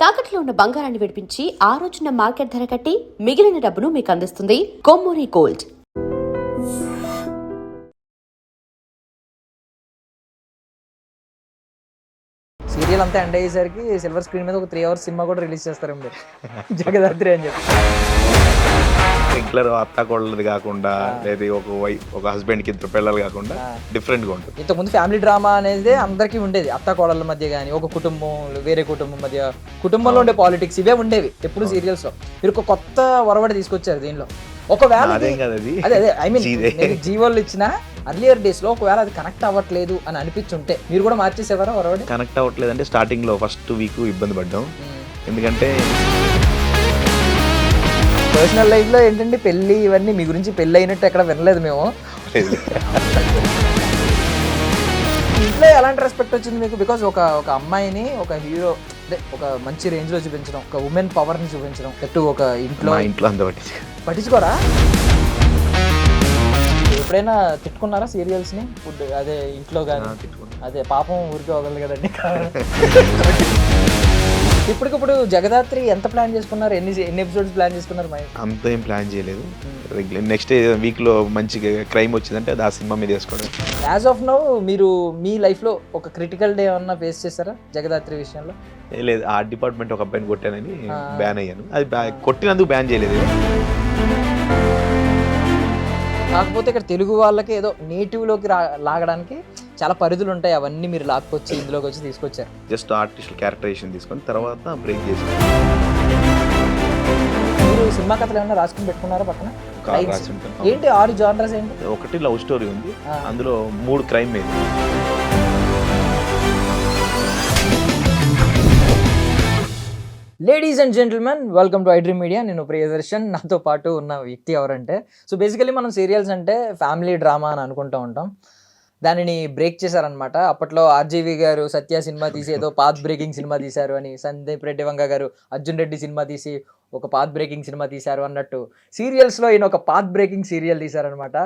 తాకట్లో ఉన్న బంగారాన్ని విడిపించి ఆ రోజున మార్కెట్ ధర కట్టి మిగిలిన డబ్బును మీకు అందిస్తుంది కొమ్మూరి గోల్డ్. సీరియల్ అంతా ఎండ్ అయ్యేసరికి సిల్వర్ స్క్రీన్ మీద ఒక 3 hours సినిమా కూడా రిలీజ్ చేస్తారు మీరు జగదాత్రి అని చెప్పి. రెగ్యులర్ అత్త కోడలది కాకుండా లేదా ఒక హస్బెండ్ కి ఇద్దరు పిల్లలు కాకుండా డిఫరెంట్ గా ఉంటుంది. ఇంతకుముందు ఫ్యామిలీ డ్రామా అనేది అందరికీ ఉండేది, అత్త కోడళ్ళ మధ్య కానీ ఒక కుటుంబం వేరే కుటుంబం మధ్య, కుటుంబంలో ఉండే పాలిటిక్స్ ఇవే ఉండేవి ఎప్పుడు సీరియల్స్ లో. మీరు ఒక కొత్త ఒరవడి తీసుకొచ్చారు దీనిలో. ఒకవేళ అదే ఐ మీన్ జీవోలు ఇచ్చిన అర్లియర్ డేస్ లో ఒకవేళ అది కనెక్ట్ అవ్వట్లేదు అని అనిపించుంటే మీరు కూడా మార్చేసేవారా ఒరవడి? కనెక్ట్ అవ్వట్లేదు అంటే స్టార్టింగ్ లో ఫస్ట్ వీక్ ఇబ్బంది పడ్డాం. ఎందుకంటే పర్సనల్ లైఫ్ లో ఏంటంటే పెళ్లి ఇవన్నీ మీ గురించి పెళ్లి అయినట్టు ఎక్కడ వినలేదు మేము. ఇంట్లో ఎలాంటి రెస్పెక్ట్ వచ్చింది మీకు? బికాజ్ ఒక అమ్మాయిని ఒక హీరో అంటే ఒక మంచి రేంజ్ లో చూపించడం, ఒక ఉమెన్ పవర్ ని చూపించడం, ఒక ఇంట్లో అంత పట్టించుకోరా? ఎప్పుడైనా తిట్టుకున్నారా సీరియల్స్ ని? ఫుడ్ అదే ఇంట్లో కానీ అదే పాపం ఊరికే వదలదు కదండి. ఇప్పటికప్పుడు జగదాత్రి ఎంత ప్లాన్ చేసుకున్నారు? ఎన్ని ఎపిసోడ్స్ ప్లాన్ చేసుకున్నారు? అంత ఏం ప్లాన్ చేయలేదు. నెక్స్ట్ వీక్ లో మంచి క్రైమ్ వచ్చిందంటే అది ఆ సినిమా మీద వేసుకోవడం. యాజ్ ఆఫ్ నౌ మీరు మీ లైఫ్ లో ఒక క్రిటికల్ డే ఏమన్నా ఫేస్ చేశారా జగదాత్రి విషయంలో? లేదు, ఆర్ట్ డిపార్ట్మెంట్ ఒక అబ్బాయిని కొట్టానని బ్యాన్ అయ్యాను. అది కొట్టినందుకు బ్యాన్ చేయలేదు. కాకపోతే ఇక్కడ తెలుగు వాళ్ళకి ఏదో నేటివ్లోకి లాగడానికి చాలా పరిధులు ఉంటాయి, అవన్నీ మీరు లాక్కొచ్చి ఇందులోకి వచ్చి తీసుకొచ్చారు. జస్ట్ ఆర్టిస్టుల క్యారెక్టరైజేషన్ తీసుకొని తర్వాత బ్రేక్ చేశారు. మీరు సినిమా కథలు ఏమన్నా రాసుకుని పెట్టుకున్నారా పక్కన? ఏంటి 6 జానర్స్ ఏంటి? ఒకటి లవ్ స్టోరీ ఉంది, అందులో 3 క్రైమ్ మీద. Ladies and gentlemen, welcome to iDream Media. నేను ప్రియదర్శన్. నాతో పాటు ఉన్న వ్యక్తి ఎవరంటే, సో బేసికలీ మనం సీరియల్స్ అంటే ఫ్యామిలీ డ్రామా అని అనుకుంటూ ఉంటాం. దానిని బ్రేక్ చేశారనమాట. అప్పట్లో ఆర్జీవి గారు సత్య సినిమా తీసి ఏదో పాత్ బ్రేకింగ్ సినిమా తీశారు అని, సందీప్ రెడ్డి వంగ గారు అర్జున్ రెడ్డి సినిమా తీసి ఒక పాత్ బ్రేకింగ్ సినిమా తీశారు అన్నట్టు సీరియల్స్లో ఈయన ఒక పాత్ బ్రేకింగ్ సీరియల్ తీశారనమాట.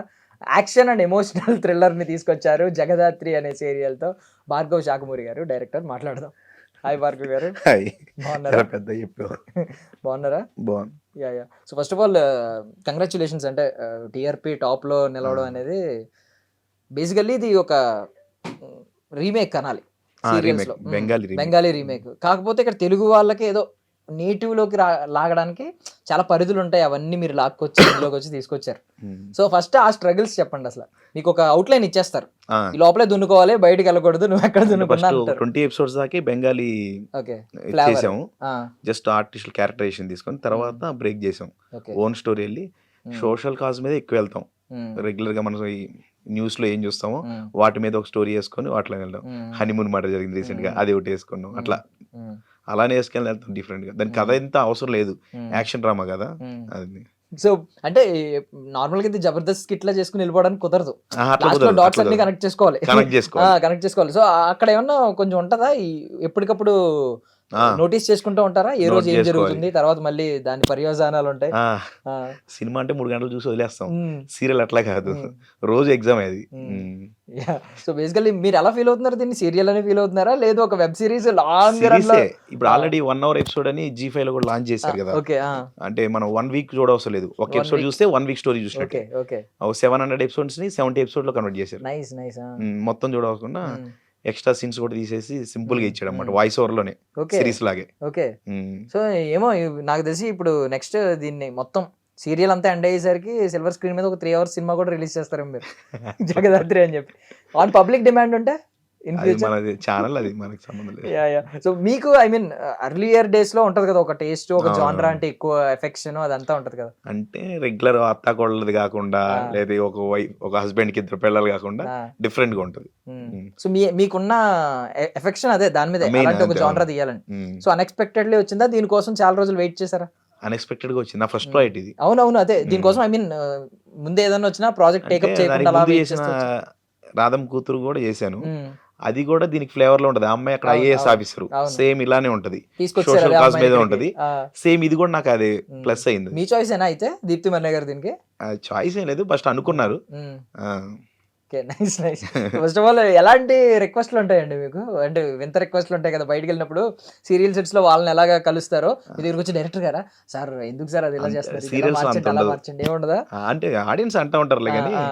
యాక్షన్ అండ్ ఎమోషనల్ థ్రిల్లర్ని తీసుకొచ్చారు జగదాత్రి అనే సీరియల్తో. భార్గవ్ శాఖమూరి గారు డైరెక్టర్, మాట్లాడదాం. హాయ్ భార్గవ్ గారు, బాగున్నారా? బాగున్నారా? Yeah. So first of all congratulations. అంటే టీఆర్పీ టాప్లో నిలవడం అనేది బేసికల్లీ ఇది ఒక రీమేక్ అనాలి, సీరియల్స్లో బెంగాలీ రీమేక్. కాకపోతే ఇక్కడ తెలుగు వాళ్ళకి ఏదో నేటివ్లోకి లాగడానికి చాలా పరిధులు ఉంటాయి, అవన్నీ మీరు లాక్కొచ్చి ఇందులోకి వచ్చి తీసుకొచ్చారు. సో ఫస్ట్ ఆ స్ట్రగుల్స్ చెప్పండి. అసలు మీకు ఒక అవుట్లైన్ ఇచ్చేస్తారు, ఈ లోపలే దున్నుకోవాలి, బయటికి వెళ్ళకూడదు, నువ్వు ఎక్కడ దున్నుకున్నా. 20 ఎపిసోడ్స్ దాకా బెంగాలీ చేసాము. జస్ట్ ఆర్టిస్టుల క్యారెక్టరైజేషన్ తీసుకొని తర్వాత బ్రేక్ చేసాం. ఓన్ స్టోరీ వెళ్ళి సోషల్ కాజ్ మీద ఎక్కువ వెళ్తాం. రెగ్యులర్ గా మనం న్యూస్ లో ఏం చూస్తామో వాటి మీద ఒక స్టోరీ వేసుకొని వాటిలో వెళ్దాం. హనీమూన్ మాట జరిగింది రీసెంట్ గా, అది ఒకటి వేసుకున్నాం. అలానే వేసుకెళ్ళి వెళ్తాం డిఫరెంట్ గా. దాని కథ ఎంత అవసరం లేదు, యాక్షన్ డ్రామా కదా అది. సో అంటే నార్మల్ గా జబర్దస్త్ స్కిట్ లా చేసుకుని వెళ్ళిపోవడానికి కుదరదు, డాట్స్ అన్ని కనెక్ట్ చేసుకోవాలి. సో అక్కడ ఏమన్నా కొంచెం ఉంటదా, ఎప్పటికప్పుడు నోటీస్ చేసుకుంటూ ఉంటారా ఏ రోజు ఏం జరుగుతుంది, తర్వాత మళ్ళీ దాని పర్యవసానాలు ఉంటాయి? సినిమా అంటే 3 గంటలు చూసి వదిలేస్తాం, సీరియల్ అట్లా కాదు, రోజు ఎగ్జామ్ అది. సో బేసికల్లీ మీరు ఎలా ఫీల్ అవుతున్నారు దీన్ని? సీరియల్ అని ఫీల్ అవుతున్నారా, లేదు ఒక వెబ్ సిరీస్ లాంగ్? ఇప్పుడు ఆల్రెడీ 1 hour ఎపిసోడ్ అని G5 లో కూడా లాంచ్ చేశారు కదా. అంటే మనం 1 week చూడవసరం లేదు, ఒక ఎపిసోడ్ చూస్తే 1 week స్టోరీ చూసినట్టు. 700 ఎపిసోడ్స్ ని 70 ఎపిసోడ్ లో కన్వర్ట్ చేశారు. మొత్తం చూడవకుండా ఎక్స్ట్రా సీన్స్ కూడా తీసేసి సింపుల్ గా ఇచ్చాడు అన్నమాట, వాయిస్ ఓవర్ లోనే, సిరీస్ లాగే. సో ఏమో నాకు తెలిసి ఇప్పుడు నెక్స్ట్ దీన్ని మొత్తం సీరియల్ అంతా ఎండ్ అయ్యేసరికి సిల్వర్ స్క్రీన్ మీద ఒక 3 hours సినిమా కూడా రిలీజ్ చేస్తారు మీరు జగదాత్రి అని చెప్పి. ఆన్ పబ్లిక్ డిమాండ్ ఉంటే ఛానల్ అది మనకి సంబంధం లేదు. సో మీకు ఐ మీన్ అర్లియర్ డేస్ లో ఉంటది కదా ఒక టేస్ట్, ఒక జానరా అంటే ఎక్కువ ఎఫెక్షన్ అదంతా ఉంటది కదా. అంటే రెగ్యులర్ అత్త కోడలది కాకుండా లేదా ఒక హస్బెండ్ కి ఇద్దరు పిల్లలు కాకుండా డిఫరెంట్ గా ఉంటది. సో మీకున్న ఎఫెక్షన్ అదే దాని మీద, అలాంటి ఒక జానరా తీయాలని. సో అన్ఎక్స్పెక్టెడ్లీ వచ్చిందా? దీనికోసం చాలా రోజులు వెయిట్ చేశారా? అన్ఎక్స్పెక్టెడ్ గా వచ్చింది నా ఫస్ట్ ప్రాజెక్ట్ ఇది. అవునవును, అదే దీనికోసం ఐ మీన్ ముందే ఏదైనా వచ్చినా ప్రాజెక్ట్ టేకప్ చేయకుండా రాధం కూతురు కూడా చేశాను. అది కూడా దీనికి ఫ్లేవర్ లో ఉంటది. ఆ అమ్మాయి అక్కడ IAS ఆఫీసర్, సేమ్ ఇలానే ఉంటది, సోషల్ కాజ్ మీద ఉంటది, సేమ్ ఇది కూడా నాకు అది ప్లస్ అయింది. మీ చాయిస్ ఏనా అయితే దీప్తి మన్నే గారు? దీనికి చాయిస్ ఏం లేదు, ఫస్ట్ అనుకున్నారు. Okay, nice nice. First of all ఎలాంటి రిక్వెస్ట్లు ఉంటాయండి మీకు? అంటే వింత రిక్వెస్ట్లు ఉంటాయి కదా బయటికి వెళ్ళినప్పుడు, సీరియల్ సెట్స్ లో వాళ్ళని ఎలాగా కలుస్తారో మీ దగ్గరికి వచ్చి డైరెక్టర్ గారా సార్ ఎందుకు సార్ అది ఇలా చేస్తున్నారు, ఇది ఇలా సీరియల్స్ అంత మార్చండి, అలా ఉండదు. మార్చండి, ఏముండదా? అంటే ఆడియన్స్ అంటా ఉంటారులే కానీ ఆ,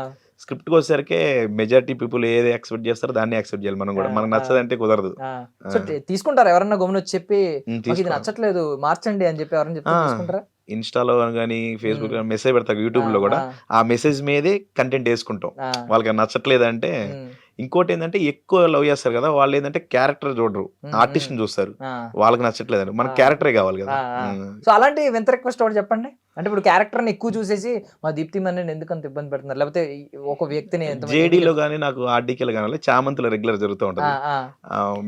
స్క్రిప్ట్కి వచ్చేసరికి మెజారిటీ పీపుల్ ఏది యాక్సెప్ట్ చేస్తారో దాన్ని యాక్సెప్ట్ చేయాలి మనం కూడా. మనకు నచ్చదంటే కుదరదు. సో తీసుకుంటారు ఎవరన్నా గమని వచ్చి చెప్పి మాకు ఇది తీసుకో నచ్చట్లేదు మార్చండి అని చెప్పి ఎవరైనా చెప్తే తీసుకుంటారా? ఇన్స్టాలో కానీ ఫేస్బుక్ మ్మ్. మెసేజ్ పెడతారు, యూట్యూబ్ లో కూడా ఆ మెసేజ్ మీదే కంటెంట్ వేసుకుంటాం. వాళ్ళకి నచ్చట్లేదంటే ఇంకోటి ఏంటంటే ఎక్కువ లవ్ చేస్తారు కదా వాళ్ళు, ఏంటంటే క్యారెక్టర్ చూడరు, ఆర్టిస్ట్ ని చూస్తారు. వాళ్ళకి నచ్చట్లేదండి, మనకి క్యారెక్టరే కావాలి కదా. సో అలాంటి వింత రిక్వెస్ట్ ఒకటి చెప్పండి. అంటే ఇప్పుడు క్యారెక్టర్ ని ఎక్కువ చూసేసి మా దీప్తి మన్ని ఎందుకు అంత ఇబ్బంది పెడుతున్నారు, లేకపోతే ఒక వ్యక్తిని జేడీలో కానీ నాకు ఆర్డీకేలో కానీ చామంతులో రెగ్యులర్ జరుగుతూ ఉంటది.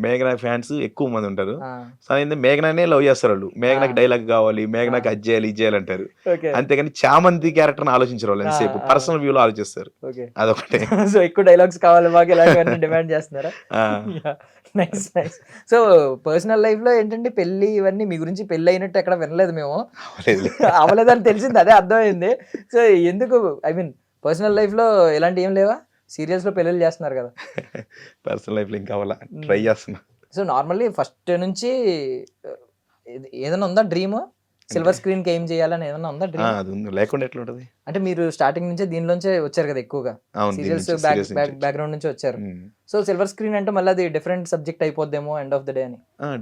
మేఘనా ఫ్యాన్స్ ఎక్కువ మంది ఉంటారు. సో ఏంటంటే మేఘనానే లవ్ చేస్తారు వాళ్ళు, మేఘనాకి డైలాగ్ కావాలి, మేఘనాకి అది చేయాలి ఇది చేయాలి అంటారు. అంతేగాని చామంతి క్యారెక్టర్ ఆలోచించరు వాళ్ళు, ఎంతసేపు పర్సనల్ వ్యూలో ఆలోచిస్తారు. అదొకటే. సో ఎక్కువ డైలాగ్స్ కావాలి మాకు ఇలాంటివన్నీ డిమాండ్ చేస్తున్నారా? Nice nice. So personal life లో ఏంటంటే పెళ్లి ఇవన్నీ మీ గురించి పెళ్లి అయినట్టు ఎక్కడ వినలేదు మేము, అవలేదని తెలిసింది, అదే అర్థమైంది. సో ఎందుకు ఐ మీన్ పర్సనల్ లైఫ్ లో ఇలాంటి ఏం లేవా? సీరియల్స్ లో పెళ్ళిళ్ళు చేస్తున్నారు కదా. పర్సనల్ లైఫ్ లో ఇంకా అవ్వాలా, ట్రై చేస్తున్నా. సో నార్మల్లీ ఫస్ట్ నుంచి ఏదైనా ఉందా డ్రీమ్, సిల్వర్ స్క్రీన్ కి ఏం చేయాలని ఏదైనా ఉందా డ్రీమ్? అది ఉంది, లేకుండా ఎట్లా ఉంటది? అంటే మీరు స్టార్టింగ్ నుంచే దీనిలోంచే వచ్చారు కదా ఎక్కువగా, సీరియల్స్ బ్యాక్గ్రౌండ్ నుంచి వచ్చారు. సో సిల్వర్ స్క్రీన్ అంటే మళ్ళీ అది డిఫరెంట్ సబ్జెక్ట్ అయిపోద్దేమో ఎండ్ ఆఫ్ ద డే అని.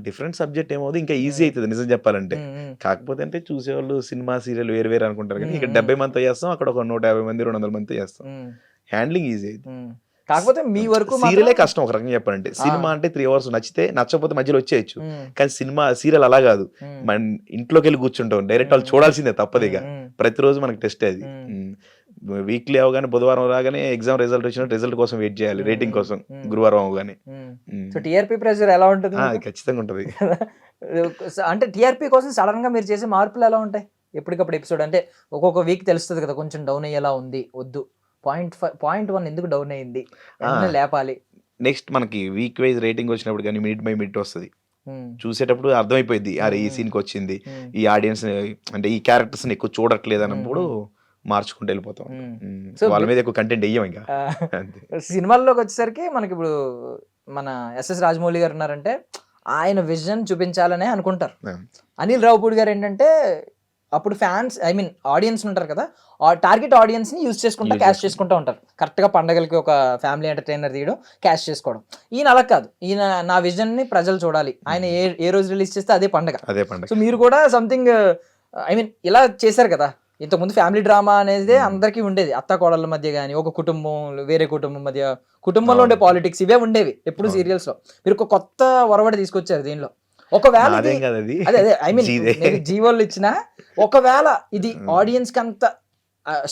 డిఫరెంట్ సబ్జెక్ట్ ఏమో ఇంకా ఈజీ అవుతుంది నిజం చెప్పాలంటే. కాకపోతే అంటే చూసేవాళ్ళు సినిమా సీరియల్ వేరు వేరు అనుకుంటారు కానీ ఇక్కడ 70 మందితో చేస్తాం, అక్కడ ఒక 150 మంది 200 మందితో చేస్తాం. హ్యాండ్లింగ్ ఈజీ అవుతుంది. కాకపోతే మీ వరకు సీరియలే కష్టం ఒక రకంగా చెప్పాలంటే. సినిమా అంటే 3 hours నచ్చితే నచ్చకపోతే మధ్యలో వచ్చేయచ్చు, కానీ సీరియల్ అలా కాదు. మన ఇంట్లోకి వెళ్ళి కూర్చుంటాం, డైరెక్ట్ వాళ్ళు చూడాల్సిందే తప్పదు. ఇక ప్రతిరోజు మనకి టెస్ట్ అది. వీక్లీ అవగానే బుధవారం రాగానే ఎగ్జామ్ రిజల్ట్ వచ్చినట్టు రిజల్ట్ కోసం వెయిట్ చేయాలి, రేటింగ్ కోసం గురువారం అవగానే. సో టీఆర్పీ ప్రెషర్ ఎలా ఉంటుంది? ఖచ్చితంగా ఉంటది. అంటే టీఆర్పీ కోసం సడన్ గా మీరు చేసే మార్పులు ఎలా ఉంటాయి? ఎప్పటికప్పుడు ఎపిసోడ్ అంటే ఒక్కొక్క వీక్ తెలుస్తుంది కదా, కొంచెం డౌన్ అయ్యేలా ఉంది, వద్దు 0.1 ఎందుకు డౌన్ అయింది, లేపాలి. నెక్స్ట్ మనకి వీక్ వైజ్ రేటింగ్ వచ్చినప్పుడు కానీ మినిట్ బై మినిట్ వస్తుంది, చూసేటప్పుడు అర్థమైపోయింది అరే ఈ సీన్కి వచ్చింది, ఈ ఆడియన్స్ అంటే ఈ క్యారెక్టర్స్ ఎక్కువ చూడట్లేదు అన్నప్పుడు మార్చుకుంటూ వెళ్ళిపోతాం. వాళ్ళ మీద ఎక్కువ కంటెంట్ వెయ్యం ఇంకా. సినిమాల్లోకి వచ్చేసరికి మనకి ఇప్పుడు మన ఎస్ఎస్ రాజమౌళి గారు ఉన్నారంటే ఆయన విజన్ చూపించాలనే అనుకుంటారు. అనిల్ రావుపూడి గారు ఏంటంటే అప్పుడు ఫ్యాన్స్ ఐ మీన్ ఆడియన్స్ ఉంటారు కదా, టార్గెట్ ఆడియన్స్ ని యూజ్ చేసుకుంటా క్యాష్ చేసుకుంటూ ఉంటారు. కరెక్ట్ గా పండగలకి ఒక ఫ్యామిలీ ఎంటర్టైనర్ తీయడం, క్యాష్ చేసుకోవడం. ఈయన అలా కాదు, ఈయన నా విజన్ ని ప్రజలు చూడాలి, ఆయన ఏ రోజు రిలీజ్ చేస్తే అదే పండగ. సో మీరు కూడా సంథింగ్ ఐ మీన్ ఇలా చేశారు కదా. ఇంతకుముందు ఫ్యామిలీ డ్రామా అనేది అందరికీ ఉండేది, అత్త కోడళ్ళ మధ్య కానీ, ఒక కుటుంబం వేరే కుటుంబం మధ్య, కుటుంబంలో ఉండే పాలిటిక్స్ ఇవే ఉండేవి ఎప్పుడు సీరియల్స్ లో. మీరు ఒక కొత్త ఒరవడి తీసుకొచ్చారు దీనిలో. ఒకవేళ అదే ఐ మీన్ జీవోలు ఇచ్చిన ఒకవేళ ఇది ఆడియన్స్ కి అంత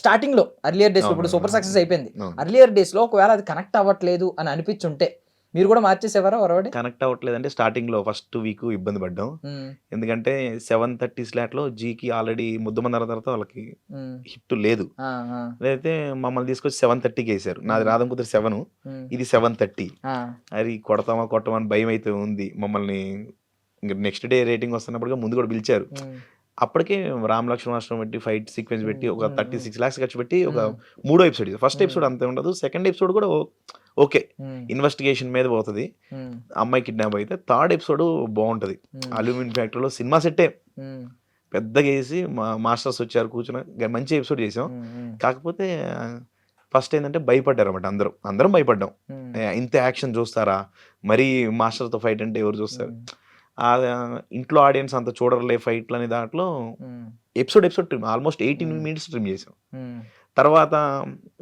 స్టార్టింగ్ లో అర్లియర్ డేస్ లో, ఇప్పుడు సూపర్ సక్సెస్ అయిపోయింది, అర్లియర్ డేస్ లో ఒకవేళ అది కనెక్ట్ అవ్వట్లేదు అని అనిపించుంటే మీరు కూడా మార్చేసేవారా ఒరవడి? కనెక్ట్ అవ్వట్లేదు అంటే స్టార్టింగ్ లో ఫస్ట్ వీక్ ఇబ్బంది పడ్డాం, ఎందుకంటే 7:30 స్లాట్ లో జీకి ఆల్రెడీ ముద్దమన్నర తర్వాత వాళ్ళకి హిట్ లేదు. అయితే మమ్మల్ని తీసుకొచ్చి 7:30కి వేసారు. నాది రాధం కుదిరి 7, ఇది 7:30. అది కొడతామా కొట్టమా అని భయం అయితే ఉంది. మమ్మల్ని ఇంకా నెక్స్ట్ డే రేటింగ్ వస్తున్నప్పుడు ముందు కూడా పిలిచారు. అప్పటికే రామ్ లక్ష్మణాష్టం పెట్టి ఫైట్ సీక్వెన్స్ పెట్టి ఒక 36 lakhs ఖర్చు పెట్టి ఒక 3వ ఎపిసోడ్. ఫస్ట్ ఎపిసోడ్ అంతే ఉండదు, సెకండ్ ఎపిసోడ్ కూడా ఓకే ఇన్వెస్టిగేషన్ మీద పోతుంది, అమ్మాయి కిడ్నాప్ అయితే. థర్డ్ ఎపిసోడ్ బాగుంటది, అల్యూమినియం ఫ్యాక్టరీలో సినిమా సెట్టే పెద్దగా వేసి మాస్టర్స్ వచ్చారు కూర్చున్న మంచి ఎపిసోడ్ చేసాం. కాకపోతే ఫస్ట్ ఏంటంటే భయపడ్డారు అన్నమాట, అందరం భయపడ్డాం. ఇంత యాక్షన్ చూస్తారా, మరీ మాస్టర్తో ఫైట్ అంటే ఎవరు చూస్తారు, ఇంట్లో ఆడియన్స్ అంత చూడరులే ఫైట్లు అనే దాంట్లో episode trim almost 18 minutes trim చేసాం. తర్వాత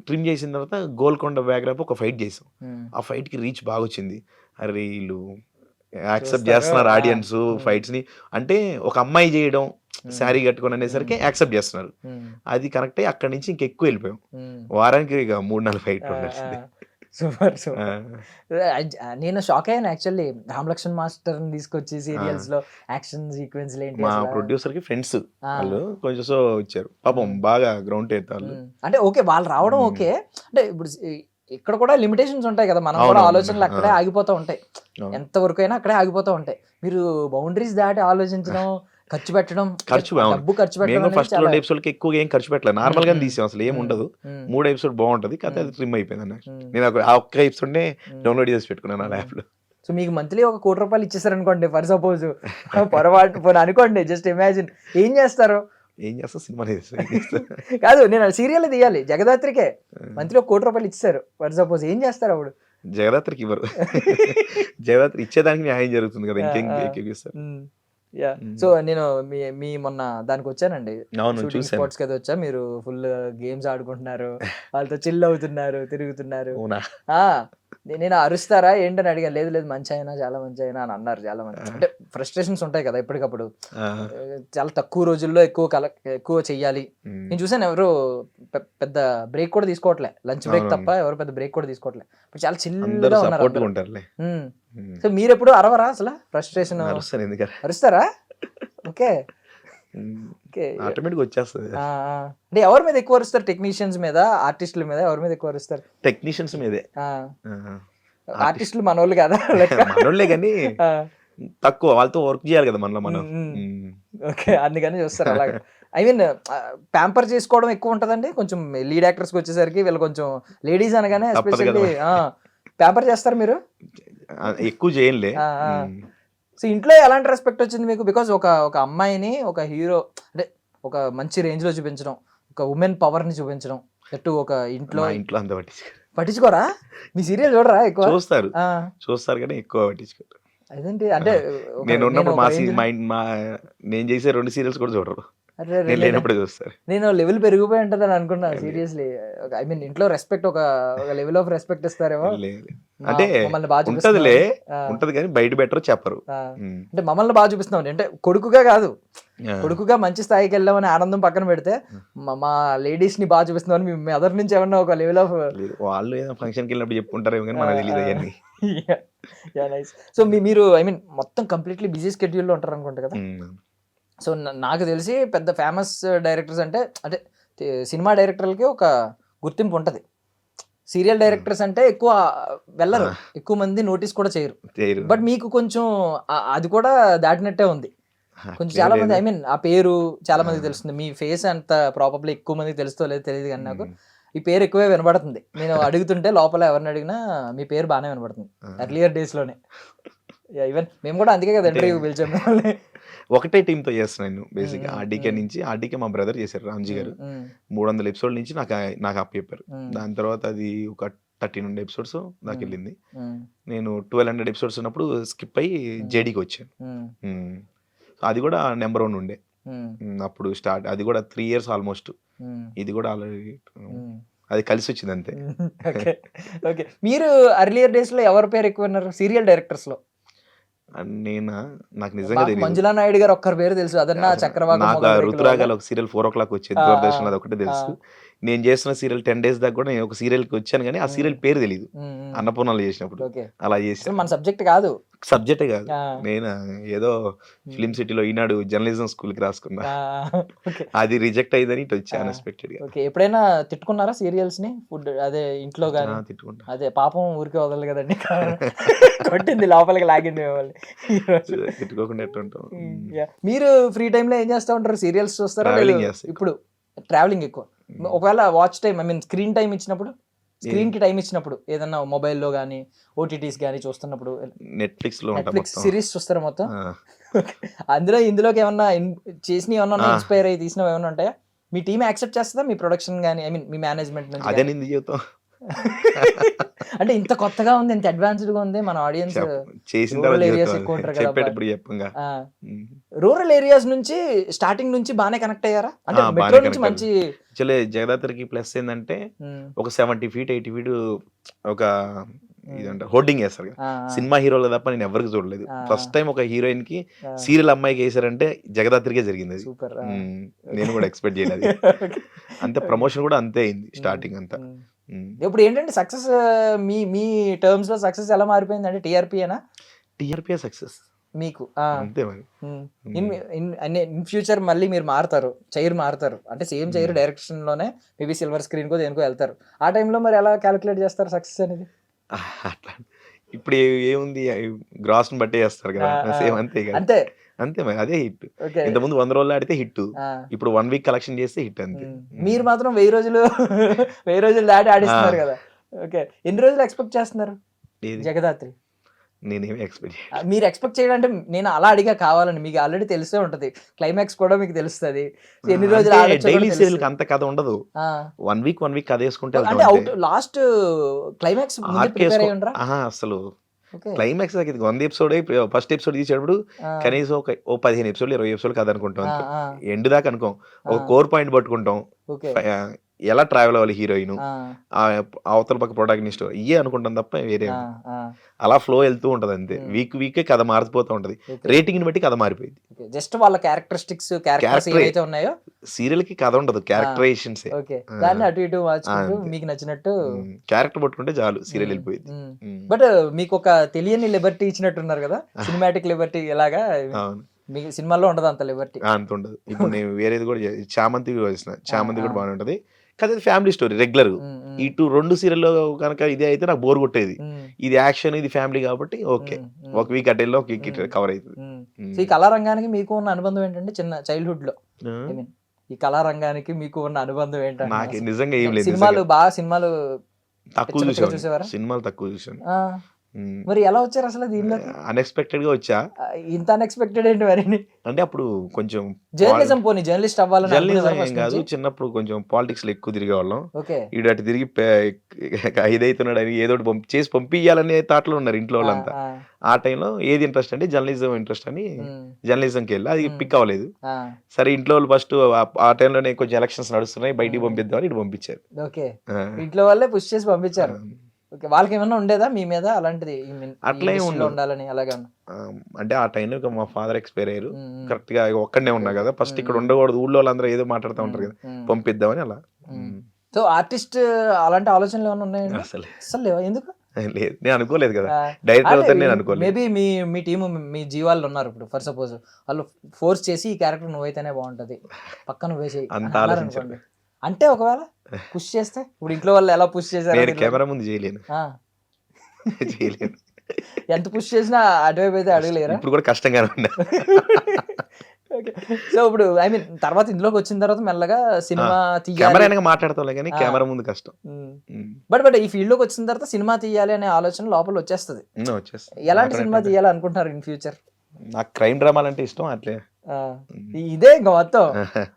ట్రిమ్ చేసిన తర్వాత గోల్కొండ బ్యాక్డ్రాప్ ఒక ఫైట్ చేసాం. ఆ ఫైట్ కి రీచ్ బాగా వచ్చింది. అరే వీళ్ళు యాక్సెప్ట్ చేస్తున్నారు ఆడియన్స్ ఫైట్స్ ని, అంటే ఒక అమ్మాయి చేయడం శారీ కట్టుకొని అనేసరికి యాక్సెప్ట్ చేస్తున్నారు. అది కరెక్టే. అక్కడి నుంచి ఇంకెక్కువ వెళ్ళిపోయాం, వారానికి ఇక 3-4 ఫైట్లు ఉండాల్సింది. Super super. నేను షాక్ అయ్యాను యాక్చువల్లీ, రామ్ లక్ష్మణ్ మాస్టర్ తీసుకొచ్చి సీరియల్స్ లో యాక్షన్ సీక్వెన్స్ మా ప్రొడ్యూసర్ కి ఫ్రెండ్స్ వాళ్ళు కొంచెం సో ఇచ్చారు, పాపం బాగా గ్రౌండ్ వాళ్ళు. అంటే ఓకే వాళ్ళు రావడం ఓకే, అంటే ఇప్పుడు ఇక్కడ కూడా లిమిటేషన్స్ ఉంటాయి కదా, మనం కూడా ఆలోచనలు అక్కడే ఆగిపోతూ ఉంటాయి, ఎంత వరకు అయినా అక్కడే ఆగిపోతూ ఉంటాయి. మీరు బౌండరీస్ దాటి ఆలోచించడం ఖర్చు పెట్టడం, అవును. డబ్బు ఖర్చు పెట్టడం మేము అనేది ఫస్ట్ చాలా 2 ఎపిసోడ్‌లకి ఎక్కువగా ఏం ఖర్చు పెట్టలే. నార్మల్‌గానే హ్మ్. తీసాం. అసలు ఏం హ్మ్. ఉండదు. హ్మ్. 3 ఎపిసోడ్ బావుంటది. కాకపోతే అది హ్మ్. ట్రిమ్ అయిపోయిందన్న. హ్మ్. నేను ఆ ఒక్క ఎపిసోడ్‌నే హ్మ్. డౌన్‌లోడ్ చేసి పెట్టుకున్నాను ఆ హ్మ్. ల్యాప్‌లో. సో మీకు మంత్లీ ఒక ₹1,00,00,000 ఇచ్చేసారనుకోండి ఫర్ సపోజ్ పొరపాటు పోనీ అనుకోండి, జస్ట్ ఇమాజిన్ ఏం చేస్తారు? ఏం చేస్తాం, సినిమానే చేస్తాం. ఏం చేస్తాం. కాదు, నేను సీరియల్ తీయాలి, జగదాత్రికే ఆ! మంత్లీ ఒక ₹1,00,00,000 ఇచ్చేసారు ఫర్ సపోజ్, ఏం చేస్తారు అప్పుడు? జగదాత్రికి ఇవ్వరు. జగదాత్రి ఇచ్చేదానికి న్యాయం జరుగుతుంది కదా! ఆ! ఇంకేం ఆ! ఎక్కువిస్తారు. హ్మ్. యాహ్! సో హ్మ్. నేను మీ మీ మొన్న దానికొచ్చానండి. అవును, షూటింగ్ చూసాను. స్పాట్స్‌కి అది వచ్చా. మీరు ఫుల్ గేమ్స్ ఆడుకుంటున్నారు. వాళ్ళతో చిల్ అవుతున్నారు, తిరుగుతున్నారు. అవునా? ఆ! నేను అరుస్తారా ఏంటని అడిగాను. లేదు లేదు మంచాయన, చాలా మంచాయన అని అన్నారు చాలా మంది. ఆ! అంటే ఫ్రస్ట్రేషన్స్ ఉంటాయి కదా ఎప్పటికప్పుడు. ఆ! చాలా తక్కువ రోజుల్లో ఎక్కువ చెయ్యాలి. హ్మ్. నేను చూసాను ఎవరు పెద్ద బ్రేక్ కూడా తీసుకోవట్లే. లంచ్ బ్రేక్ తప్ప అవునవును. ఎవరు పెద్ద బ్రేక్ కూడా తీసుకోవట్లే. ఇప్పుడు చాలా అందరూ చిల్‌గా ఉన్నారు సపోర్ట్‌గా అందరూ. ఉంటారులే. హ్మ్. హ్మ్. సో మీరెప్పుడు అరవరా అసల? ఫ్రస్ట్రేషను అరుస్తాను ఎందుకని. అరుస్తారా? ఓకే. హ్మ్. ఓకే. ఆటోమేటిక్‌గా వచ్చేస్తది. ఆ! ఆ! అంటే ఎవరి మీద ఎక్కువ అరుస్తారు? టెక్నీషియన్స్ మీద, ఆర్టిస్ట్‌ల మీద ఎవరి మీద ఎక్కువ అరుస్తారు? టెక్నీషియన్స్ మీదే. ఆ! ఆ! ఆర్టిస్ట్ ఆర్టిస్ట్‌లు మనోళ్ళు కాదా లెక్క? మనోళ్ళే గాని ఆ! తక్కువ. వాళ్ళతో వర్క్ చేయాలి కదా మనలో మనం. హ్మ్. హ్మ్. హ్మ్. ఓకే. అందుకని చూస్తారు అలాగా. ఐ మీన్ ప్యాంపర్ చేసుకోవడం ఎక్కువ ఉంటదండి. కొంచెం లీడ్ యాక్టర్స్‌కొచ్చేసరికి వీళ్ళు కొంచెం లేడీస్ అనగానే తప్పదు కదా ఎస్పెషల్లీ మరి. ఆ! ప్యాంపర్ చేస్తారా మీరు? ఎక్కువ చేయనులే. ఆ! ఆ! హ్మ్. సో ఇంట్లో ఎలాంటి రెస్పెక్ట్ వచ్చింది మీకు? బికాజ్ ఒక అమ్మాయిని ఒక హీరో అంటే ఒక మంచి రేంజ్‌లో చూపించడం, ఒక వుమెన్ పవర్‌ని చూపించడం, దట్టు ఒక ఇంట్లో మా ఇంట్లో అంత పట్టించుకోరు. పట్టించుకోరా? మీ సీరియల్ చూడరా ఎక్కువ? చూస్తారు. ఆ! చూస్తారు గానీ ఎక్కువ పట్టించుకోరు. అదేంటి? ఆ! అంటే నేను నేనున్నప్పుడు ఒక రేంజ్‌లో మా నేను చేసే 2 సీరియల్స్ కూడా చూడరు. అరెరే! నేను లేనప్పుడే చూస్తారు. నేను లెవెల్ పెరిగిపోయి ఉంటదని అనుకున్నా లేదు. సీరియస్‌లీ. ఐ మీన్ ఇంట్లో రెస్పెక్ట్ ఒక లెవెల్ ఆఫ్ రెస్పెక్ట్ ఇస్తారేమో. లేదు. అంటే మమ్మల్ని బా ఉంటదిలే. చూపిస్తున్నావని. ఆ! ఉంటది గానీ బయట బెటరు చెప్పరు. ఆ! హ్మ్. అంటే మమ్మల్ని బా చూపిస్తున్నావని. అంటే కొడుకుగా కాదు. ఆ! కొడుకుగా మంచి స్థాయికెళ్ళామనే ఆనందం పక్కన పెడితే, మా లేడీస్‌ని బా చూపిస్తున్నావని మీ మదర్ నుంచి ఏమన్నా ఒక లెవెల్ ఆఫ్ లేదు. వాళ్ళు ఏదో ఫంక్షన్‌కెళ్ళినప్పుడు చెప్పుకుంటారేమో గానీ ఆ! మనకు ఆ! తెలీదు అయన్నీ. యాహ్! యాహ్! నైస్. సో మీరు ఐ మీన్ మొత్తం కంప్లీట్‌లీ బిజీ స్కెడ్యూల్‌లో ఉంటారనుకుంటా కదా? హ్మ్. సో నాకు తెలిసి పెద్ద ఫేమస్ డైరెక్టర్స్ అంటే సినిమా డైరెక్టర్‌లకి ఒక గుర్తింపు ఉంటది. సీరియల్ ఆ! డైరెక్టర్స్ అంటే ఎక్కువ ఆ! వెళ్లరు. ఎక్కువ మంది నోటీస్ కూడా చేయరు. చేయరు. బట్ మీకు కొంచెం అది కూడా దాటినట్టే ఉంది. కొంచెం అట్లేం చాలా మంది లేదు. ఐ మీన్ ఆ పేరు చాలా మందికి ఆ! తెలుస్తుంది. మీ ఫేస్ అంత ప్రాబబ్లీ ఎక్కువ మందికి తెలుస్తదో లేదో తెలీదు గానీ నాకు. హ్మ్. ఈ పేరు ఎక్కువే వినబడుతుంది. నేను అడుగుతుంటే లోపల ఎవరిని అడిగినా మీ పేరు బానే వినబడుతుంది. ఆ! ఎర్లియర్ డేస్‌లోనే. యాహ్! ఈవెన్ మేము కూడా అందుకే కదా అంటే ఇంటర్వ్యూకి పిలిచాం మిమ్మల్ని. ఒకటే టీమ్‌తో చేస్తున్నా నేను హ్మ్. బేసిక్‌గా. హ్మ్. ఆర్‌డీకే హ్మ్. నుంచి ఆర్‌డీకే మా బ్రదర్ చేశారు 'రామ్‌జీ' హ్మ్. గారు. హ్మ్. 300 ఎపిసోడ్‌ల నుంచి నాకు అప్పచెప్పారు. హ్మ్. దాని తర్వాత అది ఒక 1300 ఎపిసోడ్స్ హ్మ్. దాకెళ్ళింది. హ్మ్. నేను 1200 ఎపిసోడ్స్ ఉన్నప్పుడు స్కిప్ అయ్యి హ్మ్. జేడీకొచ్చాను. హ్మ్. హ్మ్. అది కూడా నంబర్ 1 ఉండే. హ్మ్. అప్పుడు అది కూడా 3 ఇయర్స్ ఆల్‌మోస్ట్. హ్మ్. ఇది కూడా ఆల్రెడీ హ్మ్. అది కలిసొచ్చింది అంతే. హుహు. ఓకే. ఓకే. మీరు అర్లియర్ డేస్‌లో ఎవరి పేరు ఎక్కువ విన్నారు? సీరియల్ డైరెక్టర్స్‌లో. నేనా? నాకు నిజంగా మాకు తెలీదు. 'మంజులా నాయుడు' గారు ఒక్కరి పేరు తెలుసు. అదన్నా అసల 'చక్రవాకం నాకు ఆ మొగలి రేకుల' వల్ల. 'ఋతురాగాలు' ఒక సీరియల్ 4:00 వచ్చేది ఆ! ఆ! దూరదర్శన్‌లో అదొక్కటే ఆ! తెలుసు. నేను చేస్తున్న సీరియల్ 10 డేస్ దాకా కూడా నేను ఒక సీరియల్‌కి వచ్చాను గానీ, ఆ హ్మ్. సీరియల్ పేరు తెలీదు. హ్మ్. హ్మ్. అన్నపూర్ణలో చేసినప్పుడు. ఓకే. అలా అసలు చేశా. మన సబ్జెక్ట్ కాదు. సబ్జెక్టే కాదు. ఆ! నేను ఏదో హ్మ్. ఫిల్మ్ సిటీలో ఈనాడు జర్నలిజం స్కూల్‌కి రాసుకున్నా. ఆ! ఓకే. అది రిజెక్ట్ అయిందని ఇటొచ్చా ఆ! అన్‌ఎక్స్‌పెక్టెడ్‌గా. ఓకే. ఎప్పుడైనా తిట్టుకున్నారా సీరియల్స్‌ని? అదే ఇంట్లో ఆ! గాని? తిట్టుకుంటా. అదే పాపం ఊరికే వదలదు కదండీ! కొట్టింది లోపలికి లాగింది మిమ్మల్ని ఈరోజు. తిట్టుకోకుండా ఎట్టుంటాం. హ్మ్. యాహ్! మీరు ఫ్రీ టైమ్‌లో ఏం చేస్తా ఉంటారు? సీరియల్స్ చూస్తారా? లేదు ట్రావెలింగ్ చేస్తా ఎక్కువ. ఇప్పుడు ట్రావెలింగ్ ఎక్కువ. హ్మ్. ఒకవేళ watch time I mean screen time ఇచ్చినప్పుడు? ఏది స్క్రీన్‌కి టైమ్ ఇచ్చినప్పుడు ఏదన్నా మొబైల్‌లో గాని, ఓటీటీస్ గాని చూస్తున్నప్పుడు నెట్‌ఫ్లిక్స్‌లో ఉంటా నెట్‌ఫ్లిక్స్ మొత్తం. సీరీస్ చూస్తారా మొత్తం? ఆ! ఓకే. అందులో ఇందులోకి ఏమన్నా చేసినవి ఏమన్నా ఆ! ఉన్నాయా? ఇన్‌స్పైర్ అయ్యి తీసినవి ఏమన్నా ఉంటాయా? మీ టీమ్ యాక్సెప్ట్ చేస్తదా? మీ ప్రొడక్షన్ గాని, ఐ మీన్ మీ మేనేజ్‌మెంట్ నుంచి గాని? అదని ఎందుకు చెప్తాం? అంటే ఇంత కొత్తగా ఉంది, ఇంత అడ్వాన్స్డ్‌గా ఉంది. మన ఆడియన్స్ చెప్ప చేసిన తర్వాత రూరల్ ఏరియాస్ చెప్తాం అది. ఎక్కువ ఉంటారు కదా! అబ్బా! చెప్పేటప్పుడు చెప్పంగా. ఆ! హ్మ్. రూరల్ ఏరియాస్ నుంచి స్టార్టింగ్ నుంచి బానే కనెక్ట్ అయ్యారా? అంటే బానే మెట్రో నుంచి కనెక్ట్ అవ్వదు. మంచి యాక్చువల్లీ జగదాత్రికి ప్లస్ ఏందంటే, హ్మ్. ఒక 70 ఫీట్, 80 ఫీట్ ఒక హ్మ్. ఇదంటారు హోర్డింగ్ ఏస్తారు కదా! ఆ! ఆ! సినిమా హీరోలకు తప్ప నేను ఎవరికీ చూడలేదు. ఆ! ఫస్ట్ టైమ్ ఒక హీరోయిన్‌కి ఆ! సీరియల్ అమ్మాయికి ఏసారంటే జగదాత్రికే జరిగిందది. సూపర్. ఆ! హ్మ్. ఓకే. నేను కూడా ఎక్స్‌పెక్ట్ చేయలే అది. ఓకే. అంతే ఓకే. ప్రమోషన్ కూడా అంతే అయింది హ్మ్. స్టార్టింగ్ అంతా. హ్మ్. హ్మ్. ఇప్పుడేంటంటే సక్సెస్ మీ మీ టర్మ్స్‌లో సక్సెస్ ఎలా మారిపోయిందంటే టీఆర్‌పీయేనా టీఆర్‌పీయే సక్సెస్. మీకు? ఆ! అంతే మరి. హ్మ్. హ్మ్. ఇన్ ఫ్యూచర్ మళ్ళీ మీరు మారతారు. చైర్ మారతారు. అంటే సేమ్ చైర్ హ్మ్. డైరెక్షన్‌లోనే మేబీ సిల్వర్ స్క్రీన్‌కో దేనికో ఎళ్తారు. ఆ టైంలో మరి ఎలా కాలిక్యులేట్ చేస్తారు సక్సెస్ అనేది? అట్లా ఇప్పుడు ఏముంది గ్రాస్‌ని బట్టే ఏస్తారు ఆ! కదా! ఆ! సేమ్ అంతే కదా! అంతే. అంతే మరి అదే హిట్. ఓకే. ఇంతకుముందు 100 రోజులు ఆడితే హిట్. ఆ! ఇప్పుడు 1 వీక్ కలెక్షన్ చేస్తే హిట్ అంతే. మీరు మాత్రం 1000 రోజులు 1000 రోజులు దాటి ఆడిస్తున్నారు కదా! ఓకే. ఎన్ని రోజులు ఎక్స్‌పెక్ట్ చేస్తున్నారు ఏది? జగదాత్రి? నేనేమి ఎక్స్‌పెక్ట్ చేయలేదు. మీరు ఎక్స్‌పెక్ట్ చేయడం అంటే నేను అలా అడిగా కావాలని. మీకు ఆల్రెడీ తెలిసే ఉంటది. క్లైమాక్స్ కూడా మీకు తెలుస్తది. సో ఎన్ని రోజులు అంటే ఆడొచ్చో కూడా డైలీ తెలుస్తది. సీరియల్‌కి అంత కథ ఉండదు. ఆ! 1 వీక్ కథ యేసుకుంటూ అంటే వెళ్తాం అంతే. లాస్ట్ క్లైమాక్స్ ముందే ఆర్క్ ప్రిపేర్ యేసుకో అయ్యి ఉండరా? అసలు ఓకే. క్లైమాక్స్ దాకా ఇది 100 ఎపిసోడే. ఫస్ట్ ఎపిసోడ్ తీసేటప్పుడు ఆ! కనీసం ఓ 15 ఎపిసోడ్లు, 20 ఎపిసోడ్లు కథ అనుకుంటాం ఆ! అంతే. ఆ! ఎండ్ దాకా అనుకోం. ఒక ఆ! కోర్ పాయింట్ పట్టుకుంటాం. ఓకే. ఎలా ట్రావెల్ అవ్వాలి హీరోయిన్, ఆ! అవతల పక్క ప్రొటాగనిస్ట్, ఇయే అనుకుంటాం తప్ప వేరే ఆ! ఉండదు. ఆ! అలా ఫ్లో వెళ్తూ ఉంటది అంతే. వీకే కథ మారిపోతూ ఉంటది. ఓకే. రేటింగ్‌ని బట్టి కథ మారిపోయింది. ఓకే. జస్ట్ వాళ్ళ క్యారెక్టర్స్ క్యారెక్టరే. ఏవైతే ఉన్నాయో సీరియల్‌కి కథ ఉండదు. క్యారెక్టరైజేషన్సే. ఓకే. దాన్ని అటు ఇటు మార్చుకుంటూ అంతే. మీకు నచ్చినట్టు క్యారెక్టర్ పట్టుకుంటే చాలు సీరియల్ వెళ్ళిపోయింది. బట్ మీకు ఒక తెలియని లిబర్టీ ఇచ్చినట్టున్నారు కదా! సినిమాటిక్ లిబర్టీ ఎలాగా అవును. మీ సినిమాల్లో ఉండదు అంత లిబర్టీ. అంత ఉండదు. ఇప్పుడు నేను వేరేది కూడా చామంతి చేసిన. చామంతి ఆ! కూడా బాగానే ఉంటది. కానీ అది ఫ్యామిలీ స్టోరీ రెగ్యులర్. ఇటు 2 సీరియల్‌లో గనక ఇదే అయితే నాకు బోర్ కొట్టేది. ఇది యాక్షన్, ఇది ఫ్యామిలీ కాబట్టి ఓకే. ఒక వీక్ అటు ఎళ్ళి ఒక వీక్ ఇటు కవర్ అయితది. సో ఈ కళారంగానికి మీకు ఉన్న అనుబంధం ఏంటంటే చిన్న చైల్డ్‌హుడ్‌లో ఆ! ఐ మీన్ ఈ కళారంగానికి మీకు ఉన్న అనుబంధం ఏంటంటే నాకు నిజంగా ఏం లేదు. సినిమాలు బాగా సినిమాలు తక్కువ పిచ్చ పిచ్చగా చూసేవాడిని. చూసేవారా? సినిమాలు తక్కువ చూసాను. ఆ! మరి ఎలా వచ్చారు అసలు దీనిలోకి? అన్‌ఎక్స్‌పెక్టెడ్‌గా వచ్చా. ఇంత అన్‌ఎక్స్‌పెక్టెడ్ ఏంటి మరి? అంటే అప్పుడు కొంచెం జర్నలిజం పోనీ జర్నలిస్ట్ అవ్వాలని జర్నలిజం అనుకునేవారా ఏం ఫస్ట్ కాదు. నుంచి? చిన్నప్పుడు కొంచెం పాలిటిక్స్‌లో ఎక్కువ తిరిగేవాళ్ళం. ఓకే. ఈడు అటు తిరిగి ఇదైతున్నాడని ఏదో ఒకటి చేసి పంపియ్యాలనే థాట్‌లో ఉన్నారు ఇంట్లో ఆ! వాళ్ళంతా. ఆ! ఆ టైంలో ఏది ఇంట్రెస్ట్ అంటే జర్నలిజం ఇంట్రెస్ట్ అని హ్మ్. జర్నలిజంకెళ్ళా. అది పిక్ అవ్వలేదు. ఆ! సరే ఇంట్లో వాళ్ళు ఫస్ట్ ఆ టైంలోనే కొంచెం ఎలక్షన్స్ నడుస్తున్నాయి. బయటికి హ్మ్. పంపిద్దామని ఇటు పంపించారు. ఓకే. ఆ! ఇంట్లో వాళ్ళే పుష్ చేసి పంపించారు. ఆ! ఓకే. వాళ్ళకేమన్నా ఉండేదా మీ మీద అలాంటిది? ఐ మీన్ ఈ అట్లా ఏం ఇండస్ట్రీలో ఉండదు. ఉండాలని అలాగేమన్నా? అంటే ఆ టైంలో ఇక మా ఫాదర్ ఎక్స్‌పైర్ అయ్యారు. హ్మ్. హ్మ్. కరెక్ట్‌గా ఒక్కడినే ఉన్నా కదా! ఫస్ట్ ఇక్కడ ఉండకూడదు. ఊళ్ళో వాళ్ళందరూ ఏదో మాట్లాడుతా ఉంటారు కదా! హ్మ్. పంపిద్దామని అలా. హ్మ్. సో ఆర్టిస్ట్ అలాంటి ఆలోచనలు ఏమన్నా ఉన్నాయండి? అసలే అస్సలు లేవా? ఎందుకు? లేదు. నేను అనుకోలేదు కదా! ఆ! డైరెక్టర్ అంటే అవుతానని నేను అనుకోలేదు. మేబీ మీ టీమ్ మీ జీవాల్లో ఉన్నారు ఇప్పుడు ఫర్ సపోజ్. వాళ్ళు ఫోర్స్ చేసి ఈ క్యారెక్టర్ నువ్వైతేనే బావుంటది. పక్క నువ్వే చెయ్యి అని అంత ఆలోచించరు. అన్నారనుకోండి. అంటే ఒకవేళ పుష్ చేస్తే? ఇప్పుడు ఇంట్లో వాళ్ళు ఎలా పుష్ చేశారో నేను తెలవదు. కెమెరా ముందు చేయలేను. ఆ! చేయలేను. ఎంత పుష్ చేసినా అటువైపు అయితే అడగలేరా? ఇప్పుడు కూడా కష్టంగానే ఉన్నా. ఓకే. సో ఇప్పుడు ఐ మీన్ తర్వాత ఇందులోకొచ్చిన తర్వాత మెల్లగా ఆ! సినిమా కెమెరా తీయాలి. వెనక మాట్లాడతాంలే గానీ ఆ! కెమెరా ముందు కష్టం. హ్మ్. హ్మ్. బట్ ఈ ఫీల్డ్‌లోకొచ్చిన తర్వాత సినిమా తీయాలి అనే ఆలోచన లోపల వచ్చేస్తది. వచ్చేస్తుంది. ఎలాంటి సినిమా మాట్లాడేటంటే తీయాలనుకుంటున్నారు ఇన్ ఫ్యూచర్? నాకు క్రైమ్ డ్రామాలంటే ఇష్టం అట్లే. ఆ! హ్మ్. ఇదే ఇంక మొత్తం.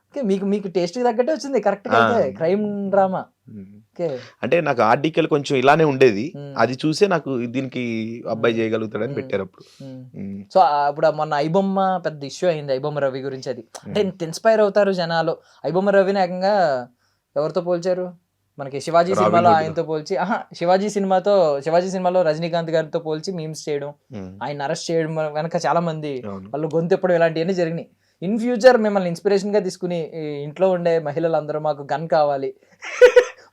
ఓకే. మీకు టేస్ట్‌కి తగ్గట్టే వచ్చింది కరెక్ట్‌గా ఆ! అయితే. Crime drama. హ్మ్. ఓకే. అంటే నాకు ఆర్టికల్ కొంచెం ఇలానే ఉండేది. హ్మ్. అది చూసే నాకు దీనికి అబ్బాయి హ్మ్. చేయగలుగుతాడని హ్మ్. పెట్టారప్పుడు. హ్మ్. హ్మ్. సో, ఇప్పుడు మొన్న 'ఐబొమ్మ' పెద్ద ఇష్యూ అయింది. 'ఐబొమ్మ రవి' గురించి అది. అంటే హ్మ్. ఇంత ఇన్‌స్పైర్ అవుతారు జనాలు. 'ఐబొమ్మ రవిని' ఏకంగా ఎవరితో పోల్చారు? మనకి 'శివాజీ' 'రాబిన్ సినిమాలో హుడ్‌గా'. ఆయనతో పోల్చి 'శివాజీ' సినిమాలో రజనీకాంత్ గారితో పోల్చి మీమ్స్ చేయడం, హ్మ్. ఆయన్ని అరెస్ట్ చేయడం వెనక చాలా మంది అవును. వాళ్ళు గొంతెప్పడం ఇలాంటియన్నీ జరిగినాయి. ఇన్ ఫ్యూచర్ మిమ్మల్ని ఇన్‌స్పిరేషన్‌గా తీసుకొని ఈ ఇంట్లో ఉండే మహిళలందరూ మాకు గన్ కావాలి.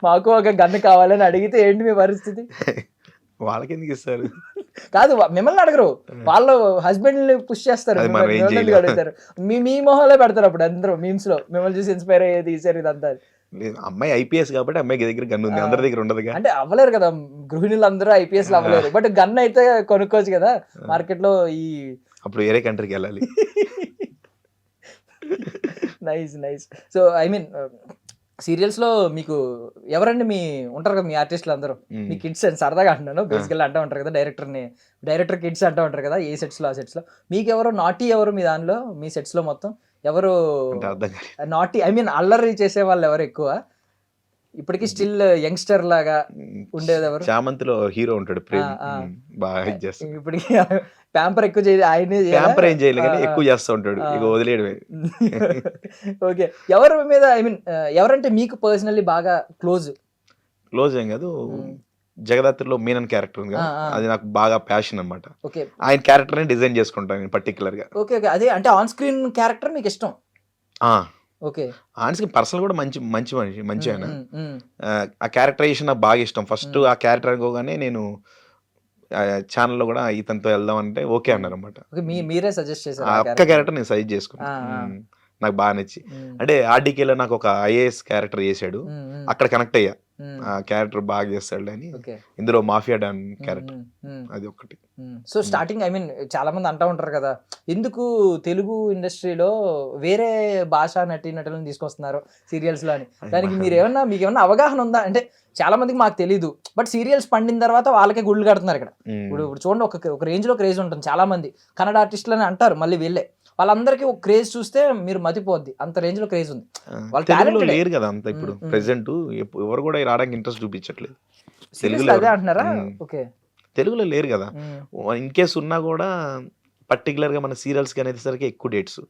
మాకు ఒక గన్ కావాలని అడిగితే ఏంటి మీ పరిస్థితి? వాళ్ళకెందుకు ఇస్తారు? కాదు మిమ్మల్ని అడగరు. వాళ్ళు హస్బెండ్‌ని పుష్ చేస్తారు. అది మనం ఏం మిమ్మల్నెందుకు చేయలేం. అడుగుతారు? మీ మొహాలే పెడతారు అప్పుడు అందరూ మీమ్స్‌లో. మిమ్మల్ని చూసి ఇన్‌స్పైర్ అయ్యి తీశారు ఇదంతా. లేదు. అమ్మాయి ఐపీఎస్ కాబట్టి అమ్మాయికి దగ్గర గన్ ఉంది. ఆ! అందరి దగ్గర ఉండదుగా. అంటే అవ్వలేరు కదా! గృహిణులందరూ ఐపీఎస్‌లు ఆ! అవ్వలేరు. బట్ గన్ అయితే కొనుక్కోవచ్చు కదా! మార్కెట్‌లో ఈ అప్పుడు వేరే కంట్రీకెళ్ళాలి. నైస్. సో, ఐ మీన్ సీరియల్స్‌లో మీకు ఎవరండి ఉంటారు కదా! మీ ఆర్టిస్ట్‌లందరూ. మీ హ్మ్. కిడ్స్ అని సరదాగా అంటున్నాను. ఆ! బేసికల్‌గా అంటా ఉంటారు కదా! డైరెక్టర్ కిడ్స్ అంటా ఉంటారు కదా! ఏ సెట్స్‌లో, ఆ సెట్స్‌లో. మీకెవరు నాటీ ఎవరు మీ దానిలో? మీ సెట్స్‌లో మొత్తం? ఎవరు అంటే అర్థం కాలేదు. నాటీ ఐ మీన్ అల్లరి చేసేవాళ్ళు ఎవరు ఎక్కువ? ఇప్పటికి స్టిల్ యంగ్‌స్టర్ లాగా హ్మ్. ఉండేదెవరు? 'చామంతి'లో హీరో ఉంటాడు ఆ! ప్రేమ్. ఆ! బాగా ఇది చేస్తాడు. ఇప్పటికి ప్యాంపర్ ఎక్కువ ఆయనే చేయాలా? ప్యాంపర్ ఏం చేయలే ఆ! గానీ ఆ! ఎక్కువ చేస్తా ఉంటాడు. ఆ! ఇక వదిలేయడమే. ఓకే. ఎవరి మీద ఐ మీన్ ఎవరంటే మీకు పర్సనల్లీ బాగా క్లోజ్? క్లోజ్ ఏం కాదు. హ్మ్. 'జగదాత్రిలో' మీనన్ క్యారెక్టర్ ఉంది ఆ! కదా! ఆ! అది నాకు బాగా ప్యాషన్ అన్నమాట. ఓకే. ఆయన క్యారెక్టర్‌ని డిజైన్ చేసుకుంటాను నేను పర్టిక్యులర్‌గా. ఓకే. అదే అంటే ఆన్ స్క్రీన్ క్యారెక్టర్ మీకిష్టం. ఆ! ఓకే. ఆనెస్ట్‌గా పర్సనల్ కూడా మంచి మంచి మనిషి. మంచి ఆయన. హ్మ్. ఆ క్యారెక్టరైజేషన్ నాకు బాగా ఇష్టం. ఫస్ట్ హ్మ్. ఆ క్యారెక్టర్ అనుకోగానే నేను ఛానెల్‌లో కూడా ఇతనితో వెళ్దాం అంటే ఓకే హ్మ్. అన్నారన్నమాట. ఓకే. మీరే సజెస్ట్ ఆ చేసారు ఆ ఒక్క క్యారెక్టర్. క్యారెక్టర్ నేను సజెస్ట్ చేసుకున్నా. ఆ! ఆ! నాకు బాగా నచ్చి. హ్మ్. అంటే ఆర్‌డీకేలో నాకు ఒక ఐఏఎస్ క్యారెక్టర్ చేసాడు. హ్మ్. అక్కడ కనెక్ట్ అయ్యా. ఆ క్యారెక్టర్ బాగా చేస్తాడు అని. ఇందులో మాఫియా డాన్ క్యారెక్టర్ అది ఒకటి. సో స్టార్టింగ్ చాలా మంది అంటా ఉంటారు కదా, ఎందుకు తెలుగు ఇండస్ట్రీలో వేరే భాషా నటులను తీసుకొస్తున్నారు సీరియల్స్ లో అని. దానికి మీకు ఏమన్నా అవగాహన ఉందా? అంటే చాలా మందికి మాకు తెలీదు, బట్ సీరియల్స్ పండిన తర్వాత వాళ్ళకే గుళ్ళు కడుతున్నారు ఇక్కడ. ఇప్పుడు చూడండి, ఒక రేంజ్ లో క్రేజ్ ఉంటుంది. చాలా మంది కన్నడ ఆర్టిస్టులు అని అంటారు, మళ్ళీ వీళ్ళే వాళ్ళందరికీ ఒక క్రేజ్ చూస్తే మీరు మతిపోద్ది, అంత రేంజ్ లో క్రేజ్ ఉంది. తెలుగులో లేరు కదా అంత. ఇప్పుడు ప్రెసెంట్ ఎవరు కూడా రావడానికి ఇంట్రెస్ట్ చూపించట్లేదు తెలుగులో. అదే అంటున్నారా? ఓకే, తెలుగులో లేరు కదా. ఇన్ కేస్ ఉన్నా కూడా పర్టికులర్ గా మన సీరియల్స్ కి అనేసరికి ఎక్కువ డేట్స్,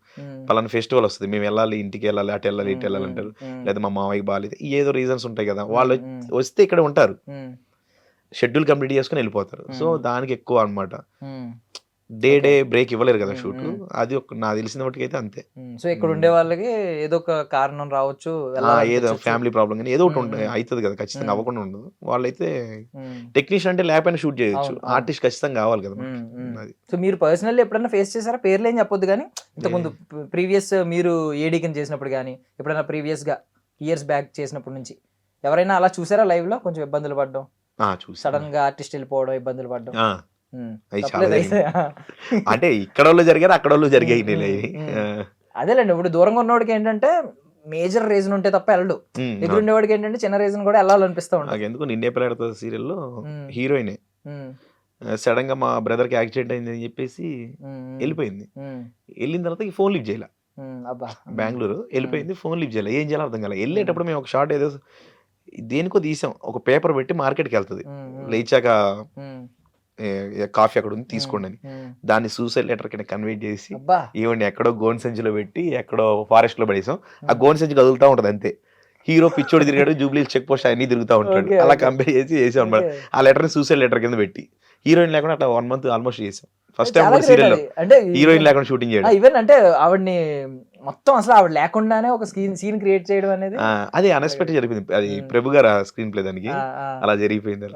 పలానా ఫెస్టివల్ వస్తుంది, మేము వెళ్ళాలి, ఇంటికి వెళ్ళాలి, అటు వెళ్ళాలి, ఇటు వెళ్ళాలి అంటారు. లేదా మా మామయ్యకి బాగాలేదు, ఏదో రీజన్స్ ఉంటాయి కదా, వాళ్ళు వస్తే ఇక్కడ ఉంటారు, షెడ్యూల్ కంప్లీట్ చేసుకుని వెళ్ళిపోతారు. సో దానికి ఎక్కువ అన్నమాట, డే బ్రేక్ ఇవ్వలేరు కదా షూట్. అది నాకు తెలిసిన వాటికి అయితే అంతే. సో ఇక్కడ ఉండే వాళ్ళకి ఏదో ఒక కారణం రావచ్చు, ఏదో ఫ్యామిలీ ప్రాబ్లం కానీ ఏదో ఒకటి ఉంటుంది, అవుతుంది కదా, ఖచ్చితంగా అవ్వకుండా ఉండదు. వాళ్ళైతే టెక్నీషియన్ అంటే లేకపోయినా షూట్ చేయొచ్చు, ఆర్టిస్ట్ ఖచ్చితంగా కావాలి కదా. అది సో మీరు పర్సనల్లీ ఎప్పుడైనా ఫేస్ చేశారా? పేర్లు ఏం చెప్పొద్దు కానీ, ఇంతకుముందు ప్రీవియస్ మీరు ఏడీ కింద చేసినప్పుడు కానీ, ఎప్పుడైనా ప్రీవియస్ గా ఇయర్స్ బ్యాక్ చేసినప్పటి నుంచి ఎవరైనా అలా చూసారా లైవ్ లో కొంచెం ఇబ్బందులు పడ్డం, సడన్ గా ఆర్టిస్ట్ వెళ్ళిపోవడం, ఇబ్బందులు పడ్డం? అంటే ఇక్కడ వాళ్ళు జరిగారు, అక్కడ వాళ్ళు జరిగాయి. అదేలేండి, ఇప్పుడు దూరంగా ఉన్నవాడికి ఏంటంటే మేజర్ రీజన్ ఉంటే తప్ప వెళ్ళడు, దగ్గర ఉండేవాడికి ఏంటంటే చిన్న రీజన్ కూడా వెళ్ళాలనిపిస్తా ఉంటుంది. ఎందుకు నిన్నే పెళ్ళాడుతుంది సీరియల్లో హీరోయిన్ సడన్ గా మా బ్రదర్ కి యాక్సిడెంట్ అయింది అని చెప్పేసి వెళ్ళిపోయింది. వెళ్ళిన తర్వాత ఈ ఫోన్ లిఫ్ట్ చేయాల, బెంగళూరు వెళ్ళిపోయింది, ఫోన్ లిఫ్ట్ చేయాలి, ఏం చేయాలో అర్థం కాలే. వెళ్ళేటప్పుడు మేము ఒక షార్ట్ ఏదో దేనికో తీసాం, ఒక పేపర్ పెట్టి మార్కెట్కి వెళ్తుంది, లేచాక కాఫీ అక్కడ ఉంది తీసుకోండి అని, దాన్ని సూసైడ్ లెటర్ కింద కన్వర్ట్ చేసి ఈవెంట్ ఎక్కడో గోన్ సంచిలో పెట్టి ఎక్కడో ఫారెస్ట్ లో పడేసాం. ఆ గోన్ సంచి కదులుతా ఉంటది అంతే. హీరో పిచ్చోడు తిరిగాడు, జూబ్లీ చెక్ పోస్ట్ అన్ని తిరుగుతూ ఉంటాడు. అలా కంపేర్ చేసి చేసాం అనమాట. ఆ లెటర్ ని సూసైడ్ లెటర్ కింద పెట్టి హీరోయిన్ లేకుండా అట్లా 1 month ఆల్మోస్ట్ చేసాం. ఫస్ట్ టైం సీరియల్ అంటే హీరోయిన్ లేకుండా షూటింగ్ చేయడం. ఈవెన్ అంటే ఆవిడ్ని మొత్తం అసలు ఆవిడ లేకుండానే ఒక సీన్ క్రియేట్ చేయడం అనేది అది అన్ఎక్స్పెక్టెడ్ జరిగింది. అది ప్రభు గారు స్క్రీన్ ప్లే దానికి అలా జరిగిపోయింది.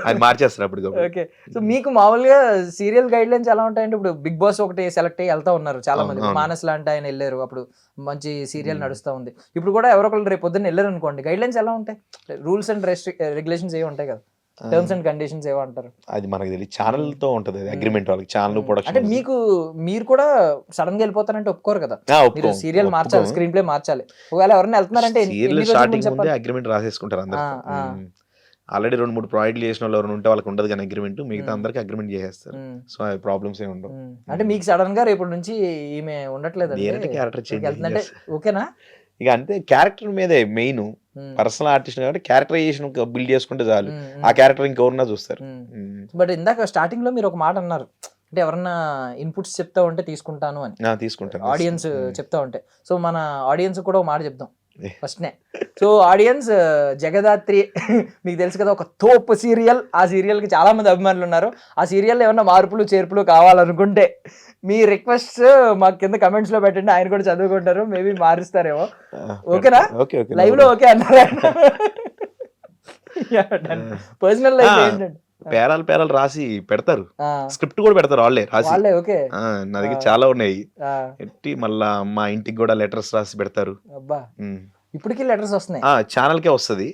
అది మార్చేస్తారు అప్పుడు. ఓకే, సో మీకు మామూలుగా సీరియల్ గైడ్ లైన్స్ ఎలా ఉంటాయంటే, ఇప్పుడు బిగ్ బాస్ ఒకటి సెలెక్ట్ అయ్యి వెళ్తా ఉన్నారు చాలా మంది, మానస్ లాంటి ఆయన వెళ్ళారు, అప్పుడు మంచి సీరియల్ నడుస్తూ ఉంది. ఇప్పుడు కూడా ఎవరో ఒకళ్ళు రేపు పొద్దున్న వెళ్ళారు అనుకోండి, గైడ్ లైన్స్ ఎలా ఉంటాయి? రూల్స్ అండ్ రెగ్యులేషన్స్ ఏవి ఉంటాయి కదా, టర్మ్స్ అండ్ కండిషన్స్ ఏవో అంటారు. అది మనకు తెలియదు, ఛానల్ తో ఉంటది అగ్రిమెంట్, వాళ్ళకి ఛానల్ ప్రొడక్షన్. అంటే మీరు కూడా సడన్ గా వెళ్ళిపోతారంటే ఒప్పుకోరు కదా, మీరు సీరియల్ మార్చాలి, స్క్రీన్ ప్లే మార్చాలి. ఒకవేళ ఎవరైనా వెళ్తున్నారంటే స్టార్టింగ్ ముందే అగ్రిమెంట్ రాసేసుకుంటారు అందరూ. ఆల్రెడీ 2-3 ప్రాజెక్టులు చేసిన వాళ్ళు ఎవరు ఉంటే వాళ్ళకి ఉండదు కానీ అగ్రిమెంట్, మిగతా అందరికి అగ్రిమెంట్ చేసేస్తారు. సో అవి ప్రాబ్లమ్స్ ఏమి ఉండవు. అంటే మీకు సడన్ గా రేపటి నుంచి ఈమె ఉండట్లేదు, క్యారెక్టర్ చేంజ్ ఓకేనా? ఇక అంతే, క్యారెక్టర్ మీదే మెయిన్. పర్సనల్ ఆర్టిస్ట్ కాబట్టి క్యారెక్టరైజేషన్ బిల్డ్ చేసుకుంటే చాలు, ఆ క్యారెక్టర్ ఇంకెవరన్నా చూస్తారు. బట్ ఇందాక స్టార్టింగ్ లో మీరు ఒక మాట అన్నారు, అంటే ఎవరన్నా ఇన్పుట్స్ చెప్తా ఉంటే తీసుకుంటాను అని. తీసుకుంటాను, ఆడియన్స్ చెప్తా ఉంటే. సో మన ఆడియన్స్ కూడా ఒక మాట చెప్తాం ఫస్ట్నే. సో ఆడియన్స్, జగదాత్రి మీకు తెలుసు కదా, ఒక తోపు సీరియల్. ఆ సీరియల్ కి చాలా మంది అభిమానులు ఉన్నారు. ఆ సీరియల్ ఏమన్నా మార్పులు చేర్పులు కావాలనుకుంటే మీ రిక్వెస్ట్ మాకు కింద కమెంట్స్ లో పెట్టండి, ఆయన కూడా చదువుకుంటారు, మేబీ మారుస్తారేమో. ఓకేనా? లైవ్ లో ఓకే అన్నారా? పర్సనల్ లైఫ్ ఏంటంటే పేరాలు రాసి పెడతారు, స్క్రిప్ట్ కూడా పెడతారు వాళ్ళే రాసి. నా దగ్గర చాలా ఉన్నాయి. మళ్ళా మా ఇంటికి కూడా లెటర్స్ రాసి పెడతారు. ఇప్పటికీ లెటర్స్ వస్తున్నాయి, ఛానల్ కే వస్తుంది.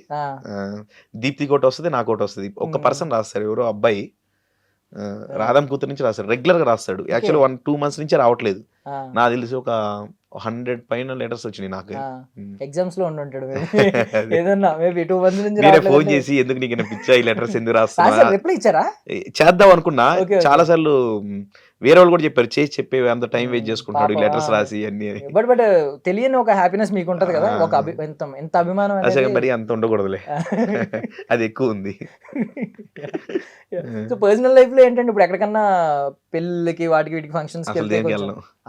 దీప్తి కోట వస్తుంది, నాకు ఒకటి వస్తుంది. ఒక పర్సన్ రాస్తారు, ఎవరో అబ్బాయి రాధం కూతురు నుంచి రాస్తాడు, రెగ్యులర్ గా రాస్తాడు. యాక్చువల్లీ 1-2 months నుంచి రావట్లేదు. నాకు తెలిసి ఒక 100 పైన లెటర్స్ వచ్చినాయి నాకు. ఎగ్జామ్స్ లో ఉంటాడు ఏదన్నా, మేబీ 2 months నుంచి ఫోన్ చేసి ఎందుకు నీకు పిచ్చా ఈ లెటర్స్ ఎందుకు రాస్తా రిప్లై ఇచ్చారా? చేద్దాం అనుకున్నా, చాలా సార్లు వేరే వాళ్ళు కూడా చెప్పారు, చేసి చెప్పే అంత టైం వేస్ట్ చేసుకుంటాడు ఈ లెటర్స్ రాసి అన్ని. బట్ తెలియని ఒక హ్యాపీనెస్ మీకు ఉంటది కదా, ఒక ఎంత అభిమానం. మరి అంత ఉండకూడదులే, అది ఎక్కువ ఉంది. సో పర్సనల్ లైఫ్ లో ఏంటంటే, ఇప్పుడు ఎక్కడికన్నా పెళ్ళికి వాటికి వీటికి ఫంక్షన్స్ కి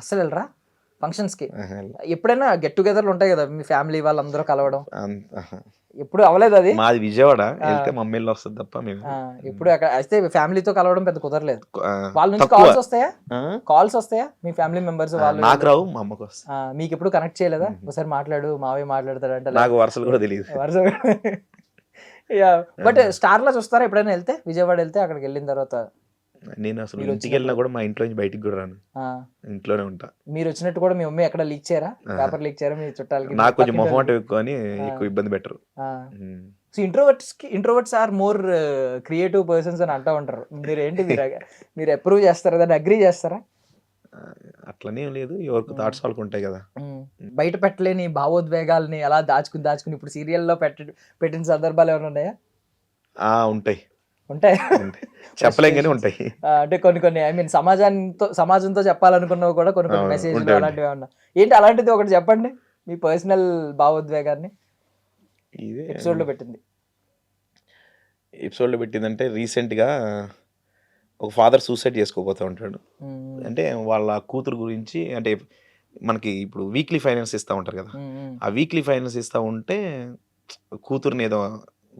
అస్సలు వెళ్ళరా? ఫంక్షన్స్ కి ఎప్పుడైనా గెట్ టుగెదర్లు ఉంటాయి కదా, మీ ఫ్యామిలీ వాళ్ళందరూ కలవడం ఎప్పుడు అవ్వలేదు? అది మాది విజయవాడ, వెళ్తే మమ్మీలో వస్తుంది తప్ప మేము ఎప్పుడు అక్కడ అయితే ఫ్యామిలీతో కలవడం పెద్ద కుదరలేదు. వాళ్ళ నుంచి కాల్స్ వస్తాయా మీ ఫ్యామిలీ మెంబర్స్? వాళ్ళు నాకు రావు, మా అమ్మకు వస్తాయి. మీకు ఎప్పుడు కనెక్ట్ చేయలేదా? ఒకసారి మాట్లాడు, మావే మాట్లాడతాడు అంటే. నాకు వరుసలు కూడా తెలియదు. బట్ స్టార్ లా చూస్తారా ఎప్పుడైనా వెళ్తే? విజయవాడ వెళ్తే అక్కడికి వెళ్ళిన తర్వాత నేను అసలు ఇంటికి వెళ్ళినా కూడా మా ఇంట్లో నుంచి బయటికి కూడా రాను, ఇంట్లోనే ఉంటా. మీరు వచ్చినట్టు కూడా మీ మమ్మీ ఎక్కడ లీక్ చేయరా? పేపర్ లీక్ చేయరా మీ చుట్టాలకి? నాకు కొంచెం మొహమాటం ఎక్కువ అని ఎక్కువ ఇబ్బంది పెట్టరు. So introverts are more creative persons అని అంటూ ఉంటారు. మీరు అప్రూవ్ చేస్తారా, దాన్ని అగ్రీ చేస్తారా? అట్లనే లేదు, ఎవరికి థాట్స్ వాళ్ళకి ఉంటాయి కదా. బయట పెట్టలేని భావోద్వేగాల్ని అలా దాచుకుని ఇప్పుడు సీరియల్లో పెట్టిన సందర్భాలు ఏమైనా ఉన్నాయా? ఉంటాయి ఉంటాయి చెప్పలేం కానీ ఉంటాయి. అంటే కొన్ని ఐ మీన్ సమాజంతో చెప్పాలనుకున్నవి కూడా కొన్ని మెసేజ్లు అలాంటివి ఏమన్నా ఏంటి? అలాంటిది ఒకటి చెప్పండి, మీ పర్సనల్ భావోద్వేగాన్ని ఇదే ఎపిసోడ్లో పెట్టిందంటే రీసెంట్గా ఒక ఫాదర్ సూసైడ్ చేసుకోబోతూ ఉంటాడు. అంటే వాళ్ళ కూతురు గురించి, అంటే మనకి ఇప్పుడు వీక్లీ ఫైనాన్స్ ఇస్తూ ఉంటారు కదా, ఆ వీక్లీ ఫైనాన్స్ ఇస్తూ ఉంటే కూతురుని ఏదో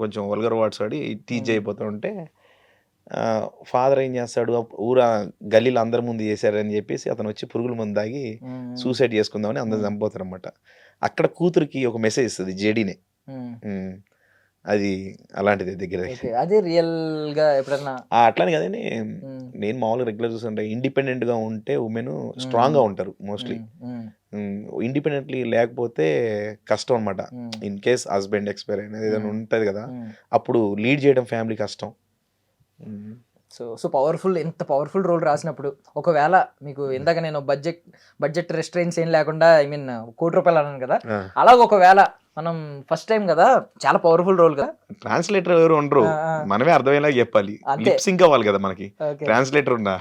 కొంచెం వల్గర్ వర్డ్స్ వాడి టీచ్ అయిపోతూ ఉంటే ఫాదర్ ఏం చేస్తాడు, గల్లీలో అందరి ముందు చేశారని చెప్పేసి అతను వచ్చి పురుగుల మందు తాగి సూసైడ్ చేసుకుందామని అందరు చంపుతారు అనమాట. అక్కడ కూతురికి ఒక మెసేజ్ ఇస్తుంది జేడీనే. అది అలాంటిది దగ్గర అది రియల్ గా ఎప్పుడన్నా అట్లానే కదండి. నేను మామూలుగా రెగ్యులర్ చూస్తుంటే ఇండిపెండెంట్ గా ఉంటే ఉమెన్ స్ట్రాంగ్ గా ఉంటారు మోస్ట్లీ. ఇండిపెండెంట్లీ లేకపోతే కష్టం అనమాట. ఇన్ కేస్ హస్బెండ్ ఎక్స్పైర్ అయినది ఏదైనా ఉంటది కదా, అప్పుడు లీడ్ చేయడం ఫ్యామిలీ కష్టం. సో పవర్ఫుల్, ఎంత పవర్ఫుల్ రోల్ రాసినప్పుడు ఒకవేళ మీకు ఇందాక నేను బడ్జెట్ రెస్ట్రైన్స్ ఏం లేకుండా ఐ మీన్ ₹1,00,00,000 అన్నాను కదా, అలాగ ఒకవేళ మనం ఫస్ట్ టైం కదా, చాలా పవర్ఫుల్ రోల్ కదా, ట్రాన్స్లేటర్ ఎవరు ఉండరు, మనమే అర్థమయ్యేలా చెప్పాలి, లిప్సింక్ అవ్వాలి కదా మనకి, ట్రాన్స్లేటర్ ఉన్నా.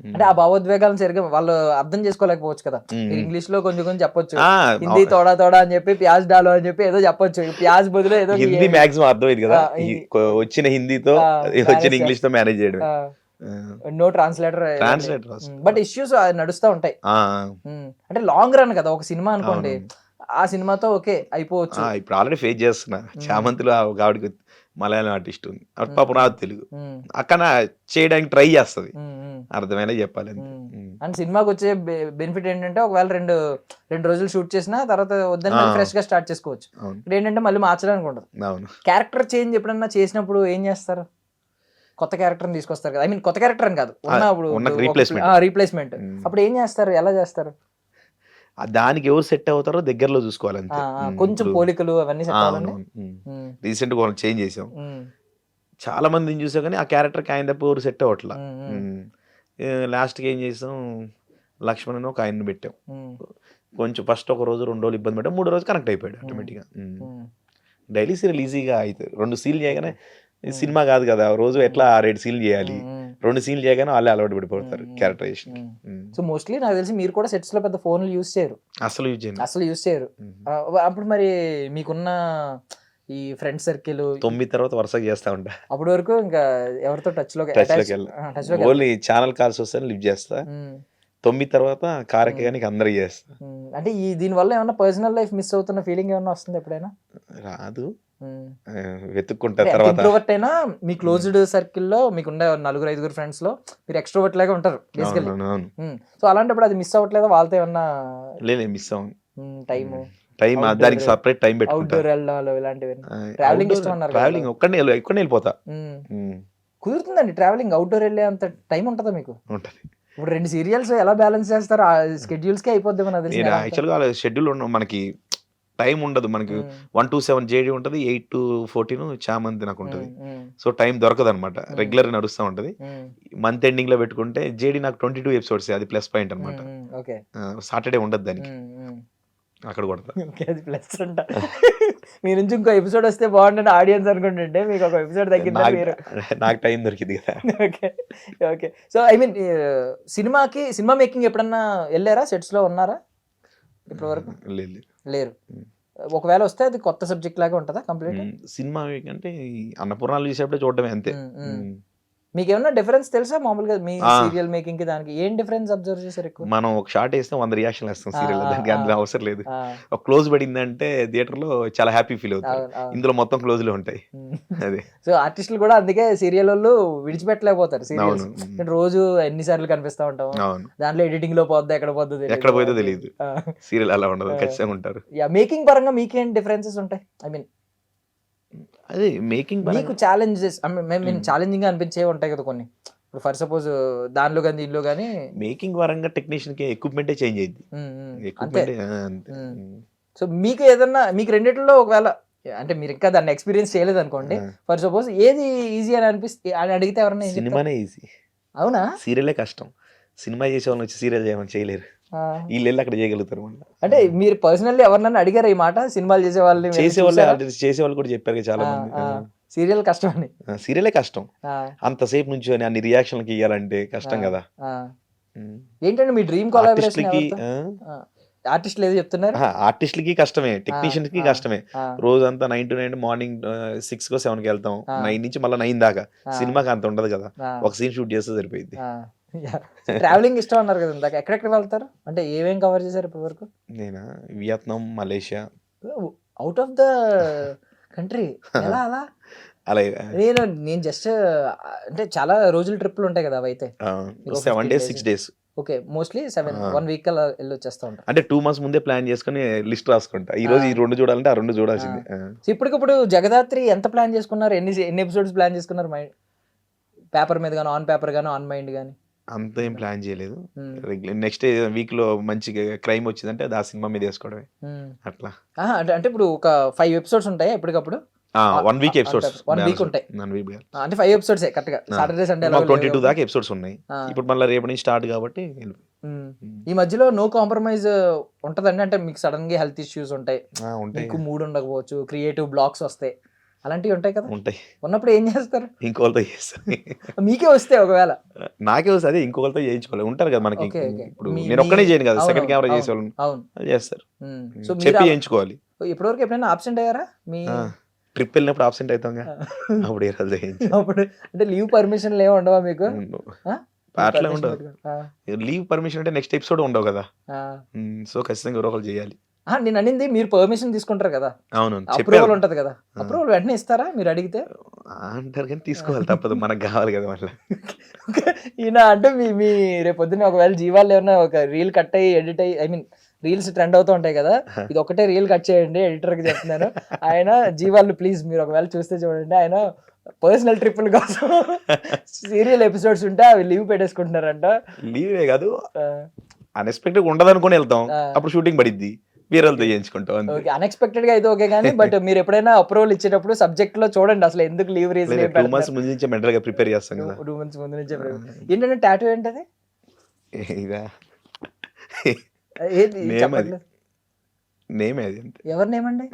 అంటే ఆ భావోద్వేగాలను సరిగ్గా వాళ్ళు అర్థం చేసుకోలేకపోవచ్చు కదా. ఇంగ్లీష్ లో కొంచెం చెప్పొచ్చు, హిందీ తోడా అని చెప్పి ప్యాజ్ డాలో అని చెప్పి ఏదో చెప్పొచ్చు, ప్యాజ్ బదులు ఏదో హిందీ మాక్సిమం అర్థమైంది కదా, వచ్చిన హిందీతో వచ్చిన ఇంగ్లీష్ తో మేనేజ్ చేయడం. No translator. బట్ ఇష్యూస్ నడుస్తూ ఉంటాయి. అంటే లాంగ్ రన్ కదా ఒక సినిమా అనుకోండి, ఆ సినిమాతో ఓకే అయిపోవచ్చు. ఇప్పుడు ఆల్రెడీ ఫేస్ చేస్తున్నా, చామంతిలో ఆవిడకి మలయాళం ఆర్టిస్ట్ ఉంది, పాపం రాదు తెలుగు, అక్కడ చేయడానికి ట్రై చేస్తుంది, అర్థమైనా చెప్పాలి. అండ్ సినిమాకి వచ్చే బెనిఫిట్ ఏంటంటే ఒకవేళ రెండు రోజులు షూట్ చేసినా తర్వాత వద్దని ఫ్రెష్ గా స్టార్ట్ చేసుకోవచ్చు. ఇప్పుడు ఏంటంటే మళ్ళీ మార్చడానికి ఉండదు. క్యారెక్టర్ చేంజ్ ఎప్పుడన్నా చేసినప్పుడు ఏం చేస్తారు? కొత్త క్యారెక్టర్ తీసుకొస్తారు కదా, ఐ మీన్ కొత్త క్యారెక్టర్ అని కాదు, రీప్లేస్మెంట్. అప్పుడు ఏం చేస్తారు, ఎలా చేస్తారు? దానికి ఎవరు సెట్ అవుతారో దగ్గరలో చూసుకోవాలి అంతే. కొంచెం పోలికలు అవన్నీ రీసెంట్ గా చేంజ్ చేసాం, చాలా మందిని చూసాం కానీ ఆ క్యారెక్టర్కి ఆయన తప్ప ఎవరు సెట్ అవ్వట్లా. లాస్ట్కి ఏం చేసాం, లక్ష్మణ్ అని ఒక ఆయన్ని పెట్టాం. కొంచెం ఫస్ట్ ఒక రోజు 2 రోజులు ఇబ్బంది పెట్టాం, 3 రోజు కనెక్ట్ అయిపోయాడు ఆటోమేటిక్గా. డైలీ సీరియల్ ఈజీగా అవుతుంది, 2 సీన్లు చేయగానే సినిమా కాదు కదా, రోజు ఎట్లా 6-7 సీన్లు చేయాలి, 2 సీన్లు చేయగానే వాళ్ళే అలవాటు పడిపోతారు క్యారెక్టరైజేషన్. సో మోస్ట్లీ నాకు తెలిసి మీరు కూడా సెట్స్ లో పెద్ద ఫోన్లు యూజ్ చేయరు, అసలు యూజ్ చేయరు. అప్పుడు మరి మీకున్న ఈ ఫ్రెండ్ సర్కిల్ 9 తర్వాత వరుసగా చేస్తా ఉంటా, అప్పటి వరకు ఇంకా ఎవరితో టచ్ లోకి ఓన్లీ ఛానల్ కాల్స్ వస్తాను లిఫ్ట్ చేస్తా, 9 తర్వాత కారకి కానీ అందరికి చేస్తా. అంటే దీని వల్ల ఏమన్నా పర్సనల్ లైఫ్ మిస్ అవుతున్న ఫీలింగ్ ఏమన్నా వస్తుంది ఎప్పుడైనా? రాదు, వెతుక్కుంటా తర్వాత. ఇంట్రోవర్ట్ అయినా మీ క్లోజ్డ్ సర్కిల్లో మీకుండే 4-5 ఫ్రెండ్స్ లో మీరు ఎక్స్ట్రోవర్ట్ లాగా ఉంటారు బేసికల్లీ. సో అలాంటప్పుడు అది మిస్ అవ్వట్లేదా వాళ్ళతో ఏమన్నా? లేదు, మిస్ అవ్వం. టైం దానికి సపరేట్ టైం పెట్టుకుంటా. అవుట్డోర్ వెళ్ళాలి, ఇలాంటివి. ట్రావెలింగ్ ఇష్టం అన్నారు, ట్రావెలింగ్ ఒక్కడే వెళ్ళిపోతా. కుదురుతుందండి ట్రావెలింగ్? అవుట్డోర్ వెళ్ళే అంత టైం ఉంటుందా మీకు? ఉంటది. ఇప్పుడు 2 సీరియల్స్ ఎలా బ్యాలెన్స్ చేస్తారు? ఆ స్కెడ్యూల్స్ కి అయిపోద్ది మన యాక్చువల్గా షెడ్యూల్ మనకి టైం ఉండదు, మనకి 1 to 7 జేడీ ఉంటుంది, 8 to 14 చామంతి నాకు ఉంటుంది. సో టైం దొరకదు అనమాట, రెగ్యులర్ నడుస్తూ ఉంటది. మంత్ ఎండింగ్ లో పెట్టుకుంటే జేడీ నాకు 22 ఎపిసోడ్స్, అది ప్లస్ పాయింట్ అనమాట. సాటర్డే ఉండదు దానికి, అక్కడ కొడతా. ప్లస్ అంట. మీ నుంచి ఇంకో ఎపిసోడ్ వస్తే బాగుంటుంది ఆడియన్స్ అనుకుంటుంటే మీకు ఒక ఎపిసోడ్ తగ్గింది, నాకు టైం దొరికింది కదా. Okay. So I mean cinema making ఎప్పుడన్నా వెళ్ళారా, సెట్స్ లో ఉన్నారా ఇప్పటి వరకు? లేరు. ఒకవేళ వస్తే అది కొత్త సబ్జెక్ట్ లాగా ఉంటుందా కంప్లీట్? సినిమా అంటే అన్నపూర్ణాలు చూసేప్పుడే చూడడమే అంతే. మీకు ఏమన్నా డిఫరెన్స్ తెలుసా మామూలుగా మీ సీరియల్ మేకింగ్ కి దానికి? ఏం డిఫరెన్స్ అబ్జర్వ్ చేశారు ఎక్కువ? మనం ఒక షాట్ వేస్తే 100 రియాక్షన్ వేస్తాం సీరియల్, దానికి అందులో అవసరం లేదు. ఒక క్లోజ్ పడిందంటే థియేటర్ లో చాలా హ్యాపీ ఫీల్ అవుతారు, ఇందులో మొత్తం క్లోజ్ లో ఉంటాయి. అదే. సో ఆర్టిస్టులు కూడా అందుకే సీరియల్ వాళ్ళు విడిచిపెట్టలేకపోతారు సీరియల్స్, రోజు ఎన్నిసార్లు కనిపిస్తా ఉంటాం, దాంట్లో ఎడిటింగ్ లో పోద్దా ఎక్కడ పోయిందో తెలియదు. సీరియల్ అలా ఉండదు, ఖచ్చితంగా ఉంటారు. మేకింగ్ పరంగా మీకేం డిఫరెన్సెస్ ఉంటాయి? ఐ మీన్ అదే మేకింగ్ మీకు ఛాలెంజెస్ ఛాలెంజింగ్ గా అనిపించేవి ఉంటాయి కదా కొన్ని. ఇప్పుడు ఫర్ సపోజ్ దానిలో కానీ దీనిలో కానీ మేకింగ్ పరంగా టెక్నీషియన్ కి ఎక్విప్మెంటే చేంజ్ అయ్యింది. సో మీకు ఏదన్నా, మీకు రెండిట్లో ఒకవేళ అంటే మీరు ఇంకా దాన్ని ఎక్స్పీరియన్స్ చేయలేదు అనుకోండి, ఫర్ సపోజ్ ఏది ఈజీ అని అని అడిగితే ఎవరన్నా సినిమానే ఈజీ. అవునా? సీరియలే కష్టం. సినిమా చేసే వాళ్ళని వచ్చి సీరియల్ చేయమని చేయలేరు. వీళ్ళు వెళ్ళి అక్కడ చేయగలుగుతారు. అంటే మీరు పర్సనల్లీ ఎవరినన్నా అడిగారు ఈ మాట? సినిమాలు చేసే వాళ్ళు చేసేవాళ్ళు కూడా చెప్పారు చాలా మంది సీరియల్ కష్టం అని. సీరియలే కష్టం. అంతసేపు నుంచి అన్ని రియాక్షన్లకి ఇవ్వాలంటే కష్టం కదా. ఏంటంటే మీ డ్రీమ్ కొలాబరేషన్ ఆర్టిస్ట్ లేదు చెప్తున్నారు. ఆర్టిస్టులకి కష్టమే, టెక్నీషియన్స్ కి కష్టమే. రోజంతా 9 to 9 మార్నింగ్ 6 ko 7 కి వెళ్తాం, 9 నుంచి మళ్ళీ 9 దాకా. సినిమాకి అంత ఉండదు కదా, ఒక సీన్ షూట్ చేస్తే సరిపోయింది. ట్రావెలింగ్ ఇష్టం అన్నారు కదా ఇందాక, ఎక్కడెక్కడ వెళ్తారు అంటే ఏమేం కవర్ చేశారు ఇప్పటి వరకు? నేనా Vietnam, Malaysia. Out of the country ఎలా అలా? నేను జస్ట్ అంటే చాలా రోజుల ట్రిప్లు ఉంటాయి కదా అవి అయితే 7 days 6 days. Okay, mostly 1 week అలా వెళ్ళి వచ్చేస్తా ఉంటారు. అంటే 2 months ముందే ప్లాన్ చేసుకుని లిస్ట్ రాసుకుంటా, ఈ రోజు ఈ 2 చూడాలంటే ఆ 2 చూడాల్సిందే. ఇప్పటికప్పుడు జగదాత్రి ఎంత ప్లాన్ చేసుకున్నారు? ఎన్ని ఎపిసోడ్స్ ప్లాన్ చేసుకున్నారు? మైండ్ పేపర్ మీద గానీ, ఆన్ పేపర్ గానీ, ఆన్ మైండ్ గానీ? అంత ఏం ప్లాన్ చేయలేదు. నెక్స్ట్ వీక్ లో మంచి క్రైమ్ వచ్చిందంటే అది ఆ సినిమా మీద వేసుకోవడమే అట్లా. అంటే ఇప్పుడు ఒక 5 episodes ఉంటాయి ఎప్పటికప్పుడు? 1 week episodes. 1 week ఉంటాయి అంటే 5 episodes కరెక్ట్ గా. సాటర్డే సండే 22 దాకా ఎపిసోడ్స్ ఉన్నాయి. ఇప్పుడు మళ్ళీ రేపటి నుంచి స్టార్ట్ కాబట్టి ఈ మధ్యలో నో కాంప్రమైజ్ ఉంటదండి. అంటే మీకు సడన్ గా హెల్త్ ఇష్యూస్ ఉంటాయి, మీకు మూడ్ ఉండకపోవచ్చు, క్రియేటివ్ బ్లాక్స్ వస్తాయి, అలాంటివి ఉంటాయి కదా. ఉంటాయి. ఉన్నప్పుడు ఏం చేస్తారు? ఇంకోళ్ళతో చేస్తాను. మీకే వస్తే ఒకవేళ నాకే వస్తే అదే ఇంకొకరితో చేయించుకోవాలి. ఉంటారు కదా మనకి. ఇప్పుడు నేను ఒక్కనే చేయను కదా, సెకండ్ కెమెరా చేసేవాళ్ళు అది చేస్తారు. సో చెప్పి చేయించుకోవాలి. ఇప్పటివరకు ఎప్పుడైనా ఆబ్సెంట్ అయ్యారా? మీ ట్రిప్ వెళ్ళినప్పుడు ఆబ్సెంట్ అవుతాం అప్పుడు అప్పుడు అంటే లీవ్ పర్మిషన్లు ఏమి ఉండవా మీకు? అట్లా ఉండవు. లీవ్ పర్మిషన్ అంటే నెక్స్ట్ ఎపిసోడ్ ఉండవు కదా. సో ఖచ్చితంగా ఎవరో ఒకరు చేయాలి. నేను అనింది మీరు పర్మిషన్ తీసుకుంటారు కదా, అవును, అప్రూవల్ ఉంటది కదా, అప్రూవల్ వెంటనే ఇస్తారా మీరు అడిగితే? అంటారు కానీ తీసుకోవాలి, తప్పదు, మనకు కావాలి కదా మళ్ళీ. ఈయన అంటే మీ రేపొద్దున ఒకవేళ జీవాలు ఏమన్నా ఒక రీల్ కట్ అయ్యి ఎడిట్ అయ్యి, ఐ మీన్ రీల్స్ ట్రెండ్ అవుతూ ఉంటాయి కదా, ఇది ఒకటే రీల్ కట్ చేయండి ఎడిటర్ కి చెప్తున్నాను. ఆయన జీవాలు ప్లీజ్ మీరు ఒకవేళ చూస్తే చూడండి, ఆయన పర్సనల్ ట్రిప్పుల కోసం సీరియల్ ఎపిసోడ్స్ ఉంటే అవి లీవ్ పెట్టేసుకుంటున్నారంట. లీవే కాదు, అన్ఎక్స్పెక్టెడ్ ఉండదు అనుకుని వెళ్తాం, అప్పుడు షూటింగ్ పడిద్ది, వేరేతో చేయించుకుంటాం. అన్ఎక్స్పెక్టెడ్ గా అయితే ఓకే కానీ, బట్ మీరు ఎప్పుడైనా అప్రూవల్ ఇచ్చేటప్పుడు సబ్జెక్ట్ లో చూడండి అసలు ఎందుకు లీవ్ రీజన్. 2 months ముందు నుంచే మెంటల్ గా ప్రిపేర్ చేస్తాం కదా. 2 months ముందు నుంచే. ఏంటంటే టాటూ ఏంటది? నేమే అది. ఎవరి నేమ్ అండి?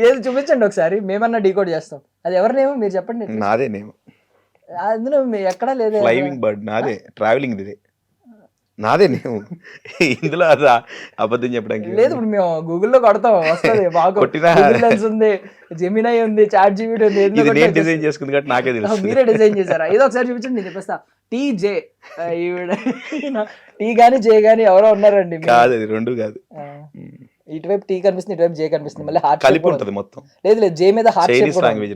ఏది చూపించండి ఒకసారి, మేమన్నా డీకోడ్ చేస్తాం. అది ఎవరి నేమో మీరు చెప్పండి. నాదే నేమ్. అందులో ఎక్కడా లేదు. ఫ్లైవింగ్ బర్డ్ నాదే, ట్రావెలింగ్ ఇదే నాదే నేమ్. ఇందులో అది అబద్ధం చెప్పడానికి లేదు. ఇప్పుడు మేము గూగుల్లో కొడతాం వస్తుంది, ఉంది, జెమినై ఉంది, చాట్ జీపీటీ ఉంది. నేను డిజైన్ చేసుకుంది కాబట్టి నాకే తెలుసు. మీరే డిజైన్ చేశారా? ఏదో ఒకసారి చూపించండి, నేను చెప్పేస్తా. టీజే టీ గానీ జే గానీ ఎవరో ఉన్నారండి. కాదు, అది 2 కాదు. ఇటువైపు టీ కనిపిస్తుంది, ఇటువైపు జే కనిపిస్తుంది, మళ్ళీ హార్ట్ కలిపి ఉంటుంది మొత్తం. లేదు జే మీద హార్ట్ షేప్ లాంగ్వేజ్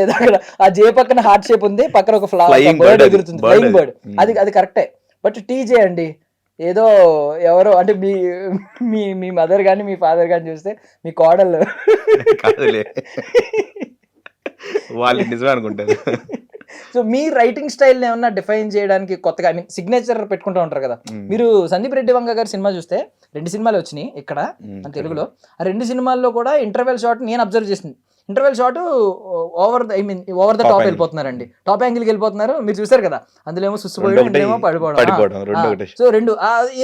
లేదు అక్కడ ఆ జే పక్కన హార్ట్ షేప్ ఉంది, పక్కన ఒక బర్డ్ ఎగురుతుంది, ఫ్లయింగ్ బర్డ్. అది కరెక్టే. బట్ టీజే అండి ఏదో ఎవరో అంటే మీ మదర్ కానీ మీ ఫాదర్ కానీ చూస్తే మీ కోడలు కాదులే, వాళ్ళు నిజమే అనుకుంటారు. సో మీ రైటింగ్ స్టైల్ ఏమన్నా డిఫైన్ చేయడానికి కొత్తగా సిగ్నేచర్ పెట్టుకుంటూ ఉంటారు కదా మీరు. సందీప్ రెడ్డి వంగ గారి సినిమా చూస్తే 2 సినిమాలు వచ్చినాయి ఇక్కడ మన తెలుగులో. ఆ 2 సినిమాల్లో కూడా ఇంటర్వెల్ షాట్ నేను అబ్జర్వ్ చేసింది. Interval shot over the top వెళ్ళిపోతున్నారండి, టాప్ యాంగిల్కి వెళ్ళిపోతున్నారు. మీరు చూసారు కదా, అందులో ఏమో సుస్సుపోయడం, ఇందులో పడిపోవడం. సో 2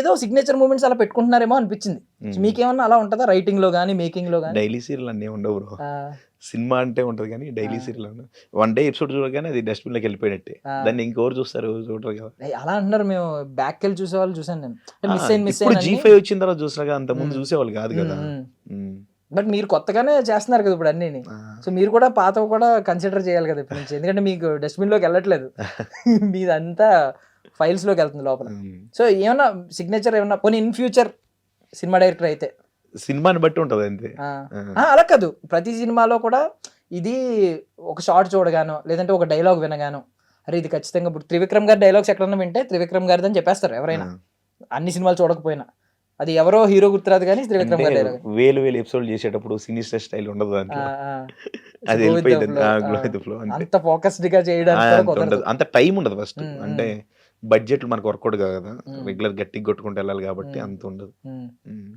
ఏదో సిగ్నేచర్ మూమెంట్స్ అలా పెట్టుకుంటున్నారేమో అనిపించింది. మీకేమన్నా అలా ఉంటుందా రైటింగ్ లో కానీ, మేకింగ్ లో కానీ? డైలీ సీరియల్ అన్నీ ఉండవు బ్రో. సినిమా అంటే ఉంటది కానీ డైలీ సీరియల్ ఉండదు. 1 day ఎపిసోడ్ చూడగానే అది డస్ట్బిన్ లోకి వెళ్ళిపోయినట్టే, దాన్ని ఇంకోరు చూస్తారు, చూడరు కదా. అలా అంటున్నారు. మేము బ్యాక్ వెళ్ళి చూసేవాళ్ళు చూసాను నేను. G5 వచ్చిన తర్వాత చూసాగా, అంత ముందు చూసేవాళ్ళు కాదు కదా. బట్ మీరు కొత్తగానే చేస్తున్నారు కదా ఇప్పుడు అన్ని. సో మీరు కూడా పాతవి కూడా కన్సిడర్ చేయాలి కదా ఇప్పటి నుంచి, ఎందుకంటే మీకు డస్ట్బిన్ లోకి వెళ్ళట్లేదు, మీదంతా ఫైల్స్ లోకి వెళ్తుంది లోపల. సో ఏమన్నా సిగ్నేచర్ ఏమన్నా పోనీ ఇన్ ఫ్యూచర్ సినిమా డైరెక్టర్ అయితే సినిమాని బట్టి ఉంటది అంతే. అలా కాదు, ప్రతి సినిమాలో కూడా ఇది ఒక షార్ట్ చూడగానో లేదంటే ఒక డైలాగ్ వినగానో, అరే ఇది ఖచ్చితంగా ఇప్పుడు త్రివిక్రమ్ గారి డైలాగ్స్ ఎక్కడన్నా వింటే త్రివిక్రమ్ గారిది అని చెప్పేస్తారు ఎవరైనా, అన్ని సినిమాలు చూడకపోయినా. అది ఎవరో హీరో గుర్తురాదు కానీ త్రివిక్రమ్ గారి డైలాగ్. వేలు ఎపిసోడ్ చేసేటప్పుడు సినిస్టర్ స్టైల్ ఉండదు దాంట్లో, అది వెళ్ళిపోయింది. అంత ఫోకస్డ్ గా చేయడానికి అంత టైం ఉండదు ఫస్ట్. అంటే బడ్జెట్లు మనకు వర్కౌట్ కాదు కదా, రెగ్యులర్ గట్టిగా కొట్టుకుంటూ వెళ్ళాలి కాబట్టి అంత ఉండదు.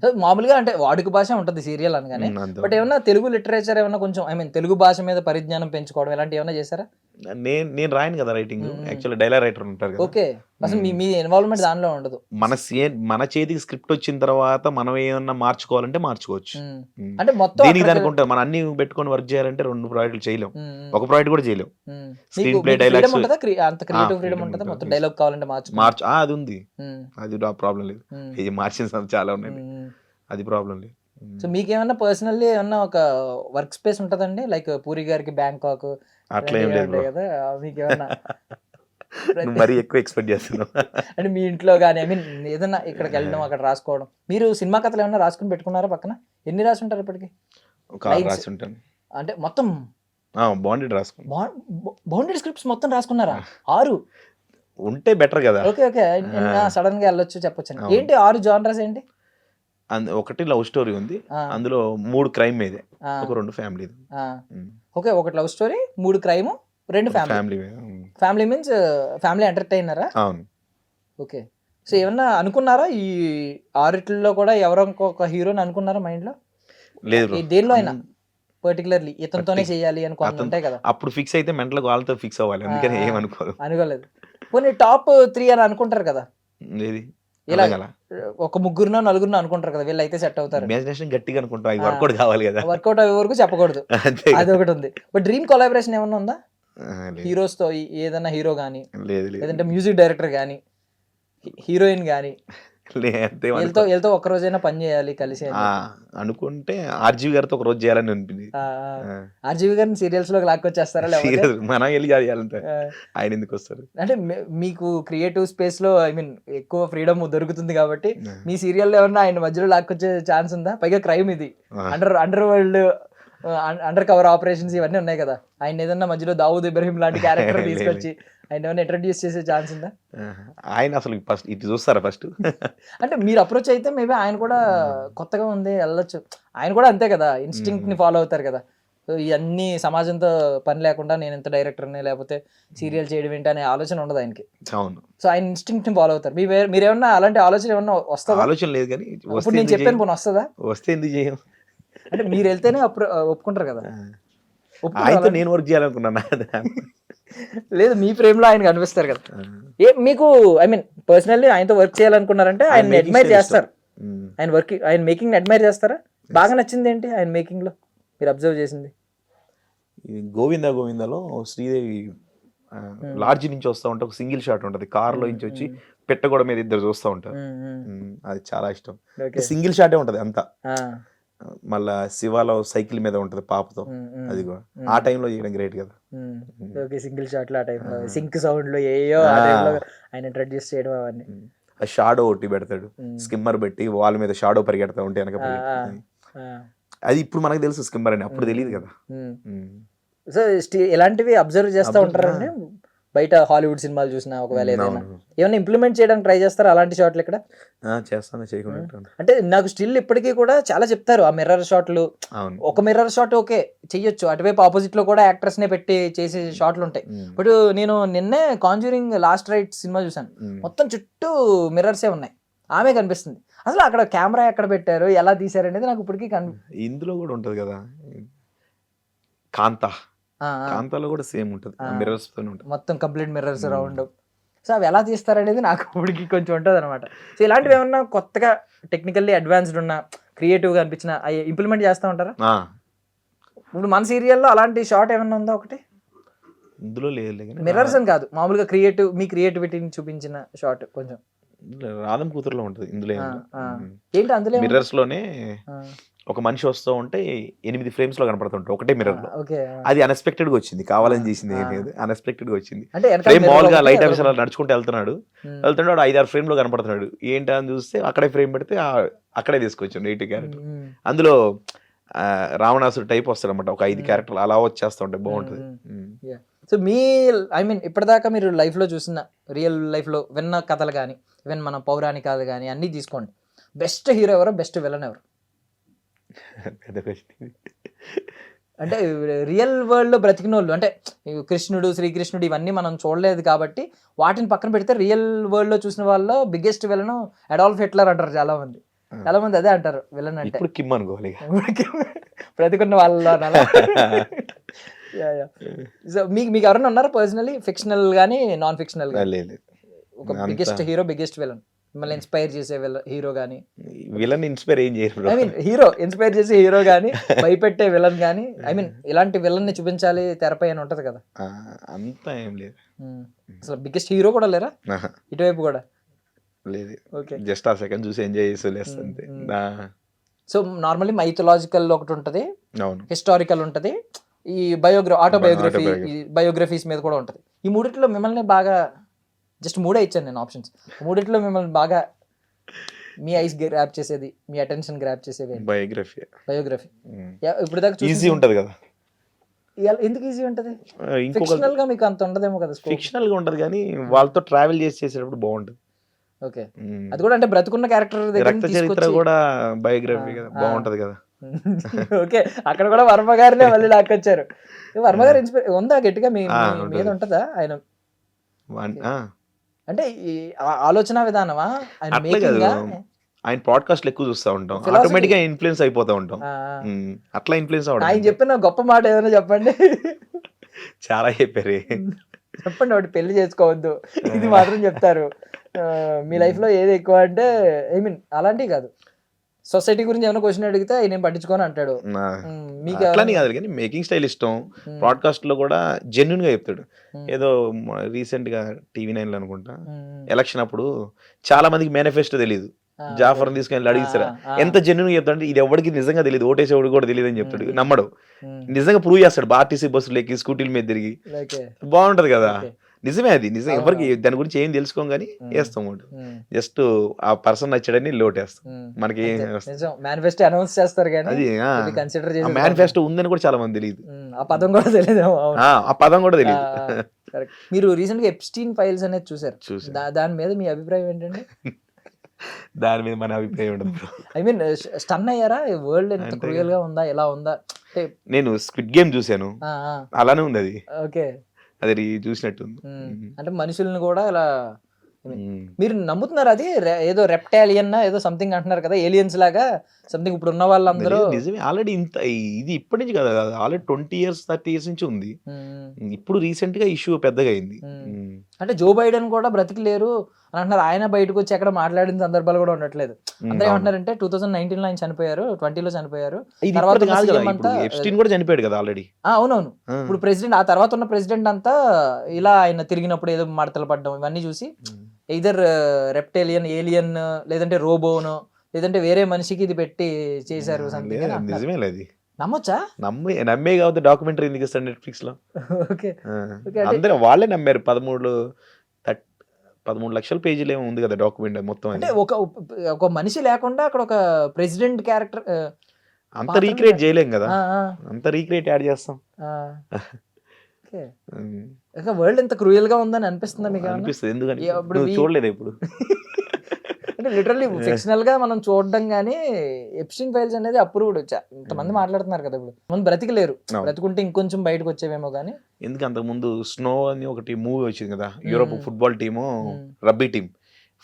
సో మామూలుగా అంటే వాడుక భాష ఉంటుంది సీరియల్ అనగానే, బట్ ఏమన్నా తెలుగు లిటరేచర్ ఏమన్నా కొంచెం ఐ మీన్ తెలుగు భాష మీద పరిజ్ఞానం పెంచుకోవడం ఇలాంటి ఏమైనా చేశారా? నేను రాయను కదా రైటింగ్, యాక్చువల్లీ డైలాగ్ రైటర్ ఉంటారు కదా. ఓకే, అసలు మీ ఇన్వాల్వ్మెంట్ దానిలో ఉండదు. మన చేతికి స్క్రిప్ట్ వచ్చిన తర్వాత మనం ఏమన్నా మార్చుకోవాలంటే మార్చుకోవచ్చు. అంటే మొత్తం దీనికి దానికి ఉంటుంది, మనం అన్ని పెట్టుకొని వర్క్ చేయాలంటే 2 ప్రాజెక్టులు చేయలేం, ఒక ప్రాజెక్ట్ కూడా చేయలేం. స్క్రీన్ ప్లే డైలాగ్స్ అంత క్రియేటివ్ ఫ్రీడమ్ ఉంటుందా? మొత్తం డైలాగ్ కావాలంటే అది ఉంది, అది ప్రాబ్లం లేదు. ఇది మార్చిన చాలా ఉన్నాయి, అది ప్రాబ్లం లేదు. సో మీకేమన్నా పర్సనల్లీ ఏమన్నా ఒక వర్క్ స్పేస్ ఉంటుందండి, లైక్ పూరి గారికి బ్యాంకాక్ అట్లా ఏం లేదు కదా, మీకేమన్నా మరీ ఎక్కువ ఎక్స్పెక్ట్ చేస్తున్నావు అంటే మీ ఇంట్లో కానీ ఐ మీన్ ఏదన్నా ఇక్కడికి వెళ్ళడం అక్కడ రాసుకోవడం? మీరు సినిమా కథలు ఏమన్నా రాసుకుని పెట్టుకున్నారా పక్కన? ఎన్ని రాసి ఉంటారు ఇప్పటికి? రాసి ఉంటాను అంటే మొత్తం బాండెడ్ రాసుకున్నాను. బౌండెడ్ స్క్రిప్ట్స్ మొత్తం రాసుకున్నారా? 6 ఉంటే బెటర్ కదా. ఓకే ఓకే, సడన్ గా వెళ్ళొచ్చు చెప్పొచ్చు. ఏంటి 6 జానర్స్ ఏంటి? ఒకటి లవ్ స్టోరీ ఉంది, అందులో 3 క్రైమ్ మీదే, ఒక 2 ఫ్యామిలీ. ఓకే, ఒకటి love story, 3 crime, 2 family. Family means family ఎంటర్టైనరా? అవును. ఓకే, సో ఏమన్నా అనుకున్నారా ఈ 6లో కూడా ఎవరో ఒక హీరోని అనుకున్నారా మైండ్ లో? లేదు, దేనిలో అయినా పర్టికులర్లీ ఇతనితోనే చేయాలి అనుకుంటుంటాయి కదా. అప్పుడు ఫిక్స్ అయితే మెంటల్ వాళ్ళతో ఫిక్స్ అవ్వాలి, అందుకని అనుకోలేదు. పోనీ టాప్ 3 అని అనుకుంటారు కదా, ఇలా ఒక 3 4 అనుకుంటారు కదా, వీళ్ళు అయితే సెట్ అవుతారు. ఇమాజినేషన్ గట్టిగా అనుకుంటాం, వర్కౌట్ కావాలి కదా. వర్కౌట్ అయ్యే వరకు చెప్పకూడదు, అది ఒకటి ఉంది. బట్ డ్రీమ్ కొలాబరేషన్ ఏమన్నా ఉందా హీరోస్ తో? ఏదన్నా హీరో గానీ, లేదంటే మ్యూజిక్ డైరెక్టర్ గానీ, హీరోయిన్ గానీ, వీళ్ళతో ఒక రోజైనా పని చేయాలి కలిసి అనుకుంటే ఆర్జీవి గారితో ఒక రోజు చేయాలని అనిపించింది. ఆర్జీవి గారిని సీరియల్స్ లో లాక్కొచ్చేస్తారా? మనం వెళ్ళి చేయాలంటే ఆయన ఎందుకు వస్తారు? అంటే మీకు క్రియేటివ్ స్పేస్ లో ఐ మీన్ ఎక్కువ ఫ్రీడమ్ దొరుకుతుంది కాబట్టి మీ సీరియల్లో ఏమన్నా ఆయన మధ్యలో లాక్కొచ్చే ఛాన్స్ ఉందా? పైగా క్రైమ్ ఇది, under world, under cover operations ఇవన్నీ ఉన్నాయి కదా. ఆయన ఏదన్నా మధ్యలో దావూద్ ఇబ్రహీం లాంటి క్యారెక్టర్ తీసుకొచ్చి ఆయన ఏమైనా ఇంట్రడ్యూస్ చేసే ఛాన్స్ ఉందా? ఆయన అసలు ఫస్ట్ ఇటు చూస్తారా ఫస్ట్? అంటే మీరు అప్రోచ్ అయితే మేబీ ఆయన కూడా కొత్తగా ఉంది వెళ్ళొచ్చు. ఆయన కూడా అంతే కదా, ఇన్స్టింక్ట్ ని ఫాలో అవుతారు కదా. సో ఇవన్నీ సమాజంతో పని లేకుండా నేను ఎంత డైరెక్టర్ని లేకపోతే సీరియల్ చేయడం ఏంటి అనే ఆలోచన ఉండదు ఆయనకి. అవును, సో ఆయన ఇన్స్టింక్ట్ ని ఫాలో అవుతారు. మీరేమన్నా అలాంటి ఆలోచన ఏమన్నా వస్తుందా? ఆలోచన లేదు కానీ ఇప్పుడు నేను చెప్పాను పోనీ వస్తుందా? వస్తే ఎందుకు చేయం? అంటే మీరు వెళ్తేనే ఒప్పుకుంటారు కదా. ఆయనతో నేను వర్క్ చేయాలనుకున్నాను. లేదు, మీ ఫ్రేమ్ లో ఆయన కనిపిస్తారు కదా. మీకు ఐ మీన్ పర్సనల్లీ ఆయనతో వర్క్ చేయాలనుకున్నారంటే ఆయన అడ్మైర్ చేస్తారు. ఆయన మేకింగ్ అడ్మైర్ చేస్తారా? బాగా నచ్చింది ఏంటి ఆయన మేకింగ్ లో మీరు అబ్జర్వ్ చేసింది? గోవిందాలో శ్రీదేవి లాడ్జి నుంచి వస్తూ ఉంటే ఒక సింగిల్ షాట్ ఉంటుంది, కార్ లో నుంచి వచ్చి పెట్టగొడ మీద ఇద్దరు చూస్తూ ఉంటారు, అది చాలా ఇష్టం. సింగిల్ షాటే ఉంటది అంతా. మళ్ళా శివాలో సైకిల్ మీద ఉంటది పాపతో, అది కూడా ఆ టైంలో చేయడం గ్రేట్ కదా. సింగిల్ షాట్ లో ఆ టైంలో సింక్ సౌండ్ లో ఏయో ఆయన ఇంట్రడ్యూస్ చేయడం అవన్నీ. షాడో ఒకటి పెడతాడు, స్కిమ్మర్ పెట్టి వాళ్ళ మీద షాడో పరిగెడతా ఉంటే వెనక అది ఇప్పుడు మనకు తెలుసు స్కిమ్మర్ అని, అప్పుడు తెలియదు కదా. సో ఇలాంటివి అబ్జర్వ్ చేస్తూ ఉంటారండి బయట హాలీవుడ్ సినిమాలు చూసినా ఒకవేళ ఏమైనా ఇంప్లిమెంట్ చేయడానికి ట్రై చేస్తారా అలాంటి షాట్లు ఇక్కడ? చేస్తాను, చేయకుండా అంటే నాకు స్టిల్ ఇప్పటికీ కూడా చాలా చెప్తారు ఆ మిర్రర్ షాట్లు. ఒక మిర్రర్ షాట్ ఓకే చెయ్యొచ్చు, అటువైపు ఆపోజిట్ లో కూడా యాక్టర్స్ నే పెట్టి చేసే షాట్లు ఉంటాయి. బట్ నేను నిన్నే కాంజూరింగ్ లాస్ట్ రైట్ సినిమా చూసాను, మొత్తం చుట్టూ మిర్రర్సే ఉన్నాయి, ఆమె కనిపిస్తుంది. అసలు అక్కడ కెమెరా ఎక్కడ పెట్టారు, ఎలా తీసారు అనేది నాకు ఇప్పటికీ ఇందులో కూడా ఉంటది కదా కాంతాలో కూడా సేమ్ ఉంటుంది, మిర్రర్స్ తో ఉంటుంది, మొత్తం కంప్లీట్ మిర్రర్స్ రౌండ్. సో అవి ఎలా తీస్తారనేది నాకు ఇప్పటికి కొంచెం ఉంటుంది అనమాట. సో ఇలాంటివి ఏమన్నా కొత్తగా టెక్నికల్లీ అడ్వాన్స్డ్ ఉన్న క్రియేటివ్గా అనిపించిన అవి ఇంప్లిమెంట్ చేస్తూ ఉంటారా? ఇప్పుడు మన సీరియల్లో అలాంటి షాట్ ఏమన్నా ఉందా ఒకటి? ఇందులో లేదు, మిర్రర్స్ అని కాదు, మామూలుగా మీ క్రియేటివిటీని చూపించిన షాట్ కొంచెం. రాధం కూతురులో ఉంటుంది, ఇందులో ఏంటి అందులో మిర్రర్స్ లోనే ఒక మనిషి వస్తూ ఉంటే 8 ఫ్రేమ్స్ లో కనపడుతుంటాయి ఒకటే మిర్రర్ లో. అది అన్ఎక్స్పెక్టెడ్ గా వచ్చింది, కావాలని చేసింది ఏం లేదు, అన్ఎక్స్పెక్టెడ్ గా వచ్చింది. ఫ్రేమ్ మామూలుగా లైట్ ఆఫీసర్ నడుచుకుంటూ వెళ్తున్నాడు 5-6 ఫ్రేమ్ లో కనపడుతున్నాడు, ఏంటి అని చూస్తే అక్కడే ఫ్రేమ్ పెడితే అక్కడే తీసుకొచ్చాడు 8 క్యారెక్టర్. అందులో రావణాసుడు టైప్ వస్తాడు అనమాట, ఒక 5 క్యారెక్టర్లు అలా వచ్చేస్తా ఉంటాయి, బాగుంటది. సో మీ ఐ మీన్ ఇప్పటిదాకా మీరు లైఫ్ లో చూసిన రియల్ లైఫ్ లో విన్న కథలు కానీ ఈవెన్ మన పౌరాణికాలు కానీ అన్ని తీసుకోండి, బెస్ట్ హీరో ఎవరు, బెస్ట్ విలన్ ఎవరు? అంటే రియల్ వరల్డ్ లో బ్రతికిన వాళ్ళు, అంటే కృష్ణుడు, శ్రీకృష్ణుడు ఇవన్నీ మనం చూడలేదు కాబట్టి వాటిని పక్కన పెడితే రియల్ వరల్డ్ లో చూసిన వాళ్ళలో బిగ్గెస్ట్ విలన్ అడాల్ఫ్ హిట్లర్ అంటారు చాలా మంది. చాలా మంది అదే అంటారు విలన్ అంటే. ఇప్పుడు కిమ్ అనుకోవాలి. బ్రతికున్న వాళ్ళలో సో మీకు ఎవరైనా ఉన్నారా పర్సనలీ, ఫిక్షనల్ గానీ నాన్ ఫిక్షనల్ గానీ, లేదు ఒక బిగ్గెస్ట్ హీరో, బిగ్గెస్ట్ విలన్, మిమ్మల్ని ఇన్స్పైర్ చేసే హీరో గానీ? విలన్ ఇన్స్పైర్ ఏం చేయరు. ఐ మీన్ హీరో ఇన్స్పైర్ చేసే హీరో గానీ, భయపెట్టే విలన్ గానీ, ఐ మీన్ ఇలాంటి విలన్ ని చూపించాలి తెరపై అని ఉంటది కదా. అంతా ఏం లేదు. అసలు బిగ్గెస్ట్ హీరో కూడా లేరా ఇటువైపు కూడా? లేదు. ఓకే, జస్ట్ ఆ సెకండ్ చూసి ఎంజాయ్ చేసి అంతే. సో నార్మల్లీ మైథలాజికల్ ఒకటి ఉంటది, అవును, హిస్టారికల్ ఉంటది, ఈ బయోగ్రఫీస్ మీద కూడా ఉంటది. ఈ మూడిట్లో మిమ్మల్ని బాగా, జస్ట్ మూడే ఇచ్చాను నేను ఆప్షన్స్, మూడిట్లో మిమ్మల్ని బాగా మీ ఐస్ గ్రాప్ చేసేది, మీ అటెన్షన్ గ్రాప్ చేసేది బయోగ్రఫీ. ఇప్పుడు దాకా ఈజీ ఉంటది కదా. ఎందుకు ఈజీ ఉంటది? ఫిక్షనల్ గా మీకు అంత ఉండదేమో కదా. ఫిక్షనల్ గా ఉంటది కానీ వాళ్ళతో ట్రావెల్ చేసేటప్పుడు బాగుంటది. ఓకే, అది కూడా అంటే బ్రతుకున్న క్యారెక్టర్ రక్త చరిత్ర కూడా బయోగ్రఫీ కదా, బాగుంటది కదా. ఓకే, అక్కడ కూడా వర్మ గారినే మళ్ళీ లాక్కొచ్చారు. వర్మ గారు ఇన్స్పైర్ ఉందా గట్టిగా మీ మీద ఉంటదా ఆయన? అంటే ఆలోచన విధానమా ఆయన పాడ్కాస్ట్ ఎక్కువ చూస్తూ ఉంటాం, ఆటోమేటిక్ గా ఇన్ఫ్లుయెన్స్ అయిపోతా ఉంటాం. అట్లా ఇన్ఫ్లుయెన్స్ అవడం. ఆయన చెప్పిన గొప్ప మాట ఏదైనా చెప్పండి. చాలా చెప్పారు. చెప్పండి ఒకటి. పెళ్లి చేసుకోవద్దు ఇది మాత్రం చెప్తారు. మీ లైఫ్ లో ఏది ఎక్కువ అంటే, ఐ మీన్ అలాంటివి కాదు, సొసైటీ గురించి ఏమైనా క్వశ్చన్ అడిగితే నేను పట్టించుకొని అంటాడు. మీకు అట్లానే కాదు కానీ మేకింగ్ స్టైల్ ఇష్టం. పాడ్కాస్ట్ లో కూడా జెన్యున్ గా చెప్తాడు. ఏదో రీసెంట్ గా TV9 లో అనుకుంటా ఎలక్షన్ అప్పుడు చాలా మందికి మేనిఫెస్టో తెలియదు, జాఫర్ తీసుకెళ్ళి అడిగిస్తారా, ఎంత జెన్యున్ గా చెప్తాడు. ఇది ఎవరికి నిజంగా తెలియదు, ఓటేసేవాడు కూడా తెలియదు అని చెప్తాడు. నమ్మడు, నిజంగా ప్రూవ్ చేస్తాడు. ఆర్టీసీ బస్సులు ఎక్కి స్కూటీల మీద తిరిగి బాగుంటది కదా. నిజమే, అది నిజం. ఎవరికి దాని గురించి ఏం తెలుసుకోం కానీ వేస్తాం. జస్ట్ ఆ పర్సన్ నచ్చాడని లోటేస్తాం. మనకి మేనిఫెస్టో అనౌన్స్ చేస్తారు కానీ అది కన్సిడర్ చేసి మేనిఫెస్టో ఉందని కూడా చాలా మంది తెలియదు. ఆ పదం కూడా తెలియదు. ఆ పదం కూడా తెలియదు. మీరు రీసెంట్ గా ఎప్స్టీన్ ఫైల్స్ అనేది చూసారు, దాని మీద మీ అభిప్రాయం ఏంటండి? దాని మీద మన అభిప్రాయం ఉండదు. ఐ మీన్ స్టన్ అయ్యారా? వరల్డ్ ఎంత క్రూయల్ గా ఉందా, ఎలా ఉందా? నేను స్క్విడ్ గేమ్ చూసాను, అలానే ఉంది అది. ఓకే, అది చూసినట్టుంది. అంటే మనుషుల్ని కూడా ఇలా, మీరు నమ్ముతున్నారు అది ఏదో రెప్టాలియన్ ఏదో సంథింగ్ అంటున్నారు కదా, ఏలియన్స్ లాగా సంథింగ్ ఇప్పుడు ఉన్న వాళ్ళందరూ? నిజమే, ఆల్రెడీ ఇంత ఇది ఇప్పటి నుంచి కదా, ఆల్రెడీ 20 years 30 years నుంచి ఉంది. ఇప్పుడు రీసెంట్ గా ఇష్యూ పెద్దగా అయింది. అంటే జో బైడెన్ కూడా బ్రతికలేరు అని అంటున్నారు. ఆయన బయటకు వచ్చి ఎక్కడ మాట్లాడిన సందర్భాలు కూడా ఉండట్లేదు. అందరూ ఏమంటున్నారంటే 2019 లో ఆయన చనిపోయారు, 20 లో చనిపోయారు. తర్వాత ఎప్స్టీన్ కూడా చనిపోయాడు కదా ఆల్రెడీ. అవునవును, ఇప్పుడు ప్రెసిడెంట్, ఆ తర్వాత ఉన్న ప్రెసిడెంట్ అంతా ఇలా ఆయన తిరిగినప్పుడు ఏదో మడతలు పడ్డం ఇవన్నీ చూసి ఇదర్ రెప్టేలియన్, ఏలియన్, లేదంటే రోబోను, లేదంటే వేరే మనిషికి ఇది పెట్టి చేశారు సంథింగ్. నిజమే, అది నమ్మొచ్చా? నమ్మే కాబట్టి డాక్యుమెంటరీ ఎందుకు ఇస్తాడు నెట్ఫ్లిక్స్ లో. ఓకే, అందరూ వాళ్ళే నమ్మారు. 13 లక్షల పేజీలు ఏమో ఉంది కదా డాక్యుమెంట్ మొత్తం. అంటే ఒక మనిషి లేకుండా అక్కడ ఒక ప్రెసిడెంట్ క్యారెక్టర్ అంత రీక్రియేట్ చేయలేం కదా, అంత రీక్రియేట్ యాడ్ చేస్తాం. వరల్డ్ ఎంత క్రూయల్ గా ఉందని అనిపిస్తుందా మీకు? అనిపిస్తుంది. ఎందుకంటే చూడలేదు ఇప్పుడు. అంటే లిటరల్లీ ఫిక్షనల్ గా మనం చూడడం కానీ ఎప్స్టీన్ ఫైల్స్ అనేది అప్రూవ్డ్. ఇంతమంది మాట్లాడుతున్నారు కదా, ఇప్పుడు మంది బ్రతికలేరు, బ్రతుకుంటే ఇంకొంచెం బయటకు వచ్చేవేమో కానీ. ఎందుకు అంతకు ముందు స్నో అని ఒకటి మూవీ వచ్చింది కదా, యూరోప్ ఫుట్బాల్ టీము రబ్బీ టీం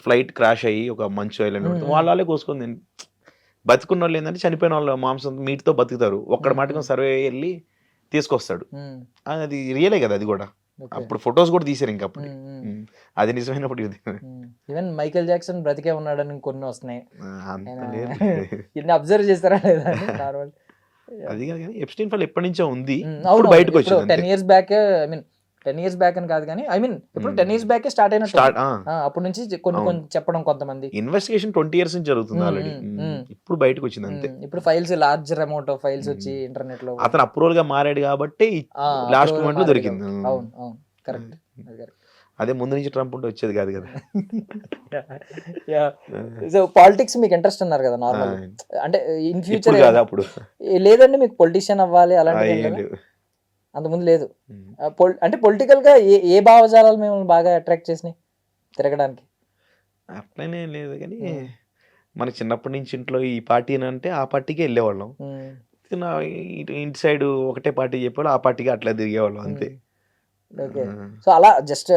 ఫ్లైట్ క్రాష్ అయ్యి ఒక మంచు ఐలాండ్ వాళ్ళే కోసుకుంది. బతుకున్న వాళ్ళు ఏంటంటే చనిపోయిన వాళ్ళు మాంసం మీట్తో బతుకుతారు. ఒక్కడ మాటకం సర్వే వెళ్ళి తీసుకొస్తాడు. అది రియలే కదా అది కూడా. అప్పుడు ఫొటోస్ కూడా తీసారు ఇంకా అప్పుడు. అది నిజమైనప్పుడు ఈవెన్ మైకేల్ జాక్సన్ బ్రతికే ఉన్నాడని కొన్ని వస్తున్నాయి. ఇన్ని అబ్జర్వ్ చేస్తారా లేదా? అది కానీ ఎప్స్టీన్ ఫైల్ ఎప్పటి నుంచో ఉంది, బయటకు వచ్చింది 10 years back. I mean 10 years back అని కాదు కానీ, ఐ మీన్ ఇప్పుడు 10 years బ్యాక్ స్టార్ట్ అయినట్టు. అప్పటి నుంచి కొన్ని చెప్పడం కొంతమంది. ఇన్వెస్టిగేషన్ 20 years నుంచి జరుగుతుంది ఆల్రెడీ, ఇప్పుడు బయటకు వచ్చింది అంతే. ఇప్పుడు files larger amount of files వచ్చి ఇంటర్నెట్ లో అతను అప్రూవల్ గా మారాడు కాబట్టి లాస్ట్ మూమెంట్ లో దొరికింది. అవును అవును, కరెక్ట్. అదే ముందు నుంచి ట్రంప్ ఉంటే వచ్చేది కాదు కదా. సో పాలిటిక్స్ మీకు ఇంట్రెస్ట్ అన్నారు కదా నార్మల్, అంటే ఇన్ ఫ్యూచర్ కాదు అప్పుడు లేదండి మీకు పొలిటీషియన్ అవ్వాలి అలాంటి అంతకుముందు లేదు? అంటే పొలిటికల్ గా ఏ భావజాలాలు మిమ్మల్ని బాగా అట్రాక్ట్ చేసినాయి తిరగడానికి? అట్లనే లేదు కానీ మనకి చిన్నప్పటి నుంచి ఇంట్లో ఈ పార్టీ అంటే ఆ పార్టీకి వెళ్ళేవాళ్ళం. ఇంటి సైడ్ ఒకటే పార్టీ చెప్పేవాళ్ళు, ఆ పార్టీకి అట్లా తిరిగేవాళ్ళం అంతే. ఓకే. సో అలా జస్ట్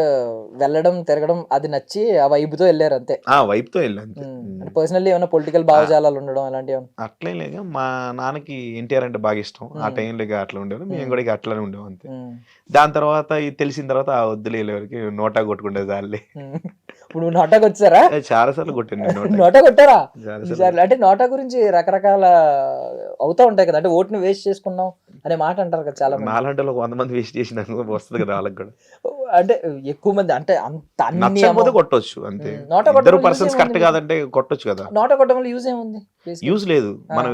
వెళ్ళడం తిరగడం అది నచ్చి ఆ వైబ్తో వెళ్ళారు అంతే. ఆ వైపుతో వెళ్ళి అంతే. అంటే పర్సనల్లీ ఏమైనా పొలిటికల్ భావజాలాలు ఉండడం అలాంటివి అట్లేం లేదు. మా నాన్నకి ఎన్టీఆర్ అంటే బాగా ఇష్టం. ఆ టైంలో ఇక అట్లా ఉండేవారు. మేము కూడా ఇక అట్లానే ఉండేవాం అంతే. దాని తర్వాత ఇది తెలిసిన తర్వాత ఆ వద్దులే ఎవరికి నోటా కొట్టుకుంటే చాలే. ఇప్పుడు నువ్వు నోటాకి వచ్చారా? చాలా సార్లు కొట్టాను నోటా కొట్టారా? చాలా. అంటే నోటా గురించి రకరకాల అవుతా ఉంటాయి కదా, అంటే ఓటుని వేస్ట్ చేసుకున్నాం అనే మాట అంటారు కదా చాలా మంది. 4 100 మంది వేస్ట్ చేసిన వస్తుంది కదా వాళ్ళకి కూడా. అంటే ఎక్కువ మంది అంటే అంత అన్ని నచ్చకపోతే కొట్టొచ్చు అంతే. నోటా ఇద్దరు పర్సన్స్ కరెక్ట్ కాదంటే కొట్టొచ్చు కదా. నోటా కొట్టడం వల్ల యూజ్ ఏముంది? యూజ్ లేదు. మనం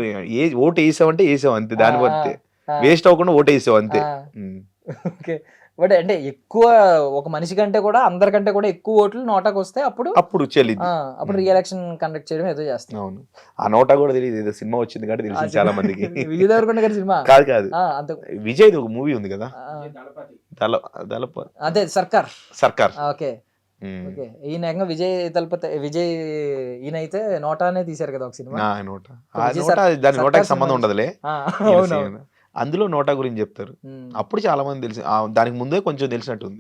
ఓటు వేసామంటే వేసాం అంతే. దాన్ని బట్టి వేస్ట్ అవ్వకుండా ఓటు వేసాం అంతే. ఓకే. బట్ అంటే ఎక్కువ ఒక మనిషి కంటే కూడా అందరికంటే కూడా ఎక్కువ ఓట్లు నోటాకు వస్తే అప్పుడు చెల్లింది. అప్పుడు రీఎలక్షన్ కండక్ట్ చేయడం ఏదో చేస్తాం. అవును. ఆ నోటా కూడా తెలియదు, ఏదో సినిమా వచ్చింది కాబట్టి తెలిసింది చాలా మందికి. విజయ్ దేవరకొండ గారి సినిమా కాదు అంత విజయ్ ఒక మూవీ ఉంది కదా, అదే సర్కార్. ఓకే. ఉమ్. ఓకే. ఈయన ఏకంగా విజయ్ ఈయన అయితే నోటానే తీశారు కదా ఒక సినిమా. నోటా దాని నోటాకి సంబంధం ఉండదులే. అవునవును. అందులో నోటా గురించి చెప్తారు. అప్పుడు చాలా మంది తెలిసి దానికి ముందే కొంచెం తెలిసినట్టుంది.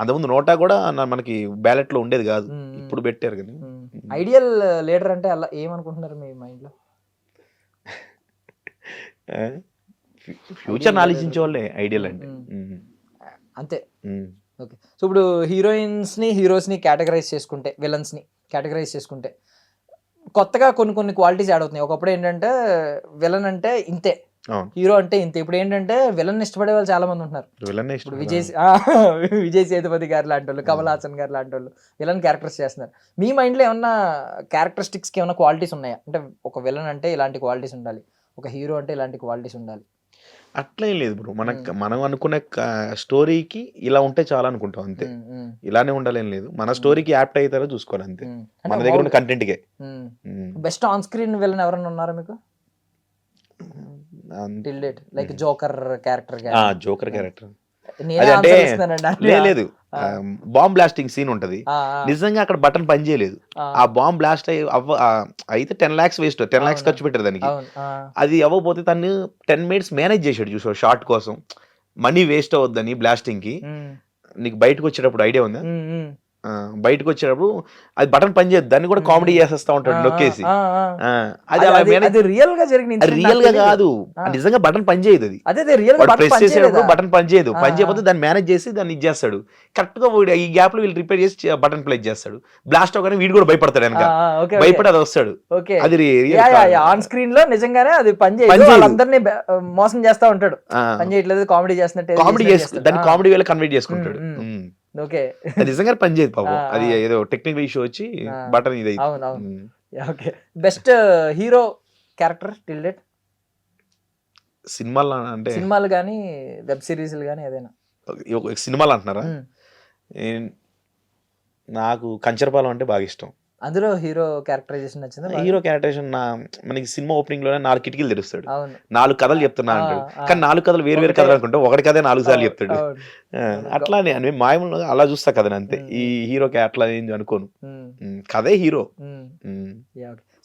అంతకుముందు నోటా కూడా మనకి బ్యాలెట్ లో ఉండేది కాదు, ఇప్పుడు పెట్టారు కదా. ఐడియల్ లీడర్ అంటే అలా ఏమనుకుంటున్నారు మీ మైండ్ లో? ఫ్యూచర్ ఆలోచించే వాళ్ళే ఐడియల్ అంటే అంతే. ఓకే. సో ఇప్పుడు హీరోస్ని కేటగరైజ్ చేసుకుంటే, విలన్స్ని కేటగరైజ్ చేసుకుంటే కొత్తగా కొన్ని క్వాలిటీస్ యాడ్ అవుతున్నాయి. ఒకప్పుడు ఏంటంటే విలన్ అంటే ఇంతే, హీరో అంటే ఇంతే. ఇప్పుడు ఏంటంటే విలన్ ఇష్టపడే వాళ్ళు చాలా మంది ఉంటున్నారు. ఇప్పుడు విజయ్ సేతుపతి గారు లాంటి వాళ్ళు, కమల్ హాసన్ గారు లాంటి వాళ్ళు విలన్ క్యారెక్టర్స్ చేస్తున్నారు. మీ మైండ్ లో ఏమన్నా క్యారెక్టరిస్టిక్స్ కి ఏమన్నా క్వాలిటీస్ ఉన్నాయా? అంటే ఒక విలన్ అంటే ఇలాంటి క్వాలిటీస్ ఉండాలి, ఒక హీరో అంటే ఇలాంటి క్వాలిటీస్ ఉండాలి. అట్లేం లేదు బ్రో. మనం అనుకునే స్టోరీకి ఇలా ఉంటే చాలా అనుకుంటాం అంతే. ఇలానే ఉండాలేం లేదు. మన స్టోరీకి యాప్ట్ అవుతారో చూసుకోవాలి అంతే, మన దగ్గర ఉన్న కంటెంట్కే. బెస్ట్ ఆన్ స్క్రీన్ విలన్ ఎవరైనా ఉన్నారా మీకు? Like joker character. Joker character లేదు. బాంబ్ బ్లాస్టింగ్ సీన్ ఉంటది, నిజంగా అక్కడ బటన్ పని చేయలేదు. ఆ బాంబ్ బ్లాస్ట్ అయితే 10 lakhs వేస్ట్, 10 lakhs ఖర్చు పెట్టారు దానికి. అది అవ్వకపోతే తను 10 minutes మేనేజ్ చేశాడు చూసాడు షార్ట్ కోసం. మనీ వేస్ట్ అవద్దని బ్లాస్టింగ్ కి. నీకు బయటకు వచ్చేటప్పుడు ఐడియా ఉందా? బయటకు వచ్చేటప్పుడు అది బటన్ పని చేయదు, దాన్ని కూడా కామెడీ చేసేస్తా ఉంటాడు నొక్కేసి. అది రియల్ గా జరిగింది, రియల్ గా కాదు, నిజంగా బటన్ పని చేయదు. అది ప్రెస్ చేసేటప్పుడు బటన్ పని చేయదు. పని చేయకపోతే దాన్ని మేనేజ్ చేసి దాన్ని ఇచ్చేస్తాడు కరెక్ట్ గా. ఈ గ్యాప్ లో వీళ్ళు రిపేర్ చేసి బటన్ ప్లేస్ చేస్తాడు. బ్లాస్ట్ అవగానే వీడు కూడా భయపడతాడు, వెనక భయపడి అది వస్తాడు. అది ఆన్ స్క్రీన్ లో నిజంగా అది పని చేయదు, వాళ్ళందరినీ మోసం చేస్తా ఉంటాడు. పని చేయట్లేదు, కామెడీ చేస్తున్నట్టు, కామెడీ చేస్తాడు, దాన్ని కామెడీ వేళ కన్వర్ట్ చేసుకుంటాడు. ఓకే. నిజంగా పని చేయదు పాపం, అది ఏదో టెక్నికల్ ఇష్యూ వచ్చి బటన్ ఇది. Okay. Best hero character till date సినిమాలు అంటే సినిమాలు కానీ వెబ్ సిరీస్లు కానీ ఏదైనా? సినిమాలు అంటున్నారా? నాకు కంచరపాలెం అంటే బాగా ఇష్టం. అందులో హీరో క్యారెక్టరైజేషన్ నచ్చింది. హీరో క్యారెక్టరైజేషన్ మనకి సినిమా ఓపెనింగ్ లోనే 4 కిటికీలు తెరుస్తాడు, 4 కథలు చెప్తున్నా అంటాడు. కానీ 4 కథలు వేరు కథలు అనుకుంటా, ఒకటి కథే 4 సార్లు చెప్తాడు. అట్లానే అని మాయములు అలా చూస్తా కథని అంతే. ఈ హీరో అట్లా ఏం అనుకోను, కథే హీరో.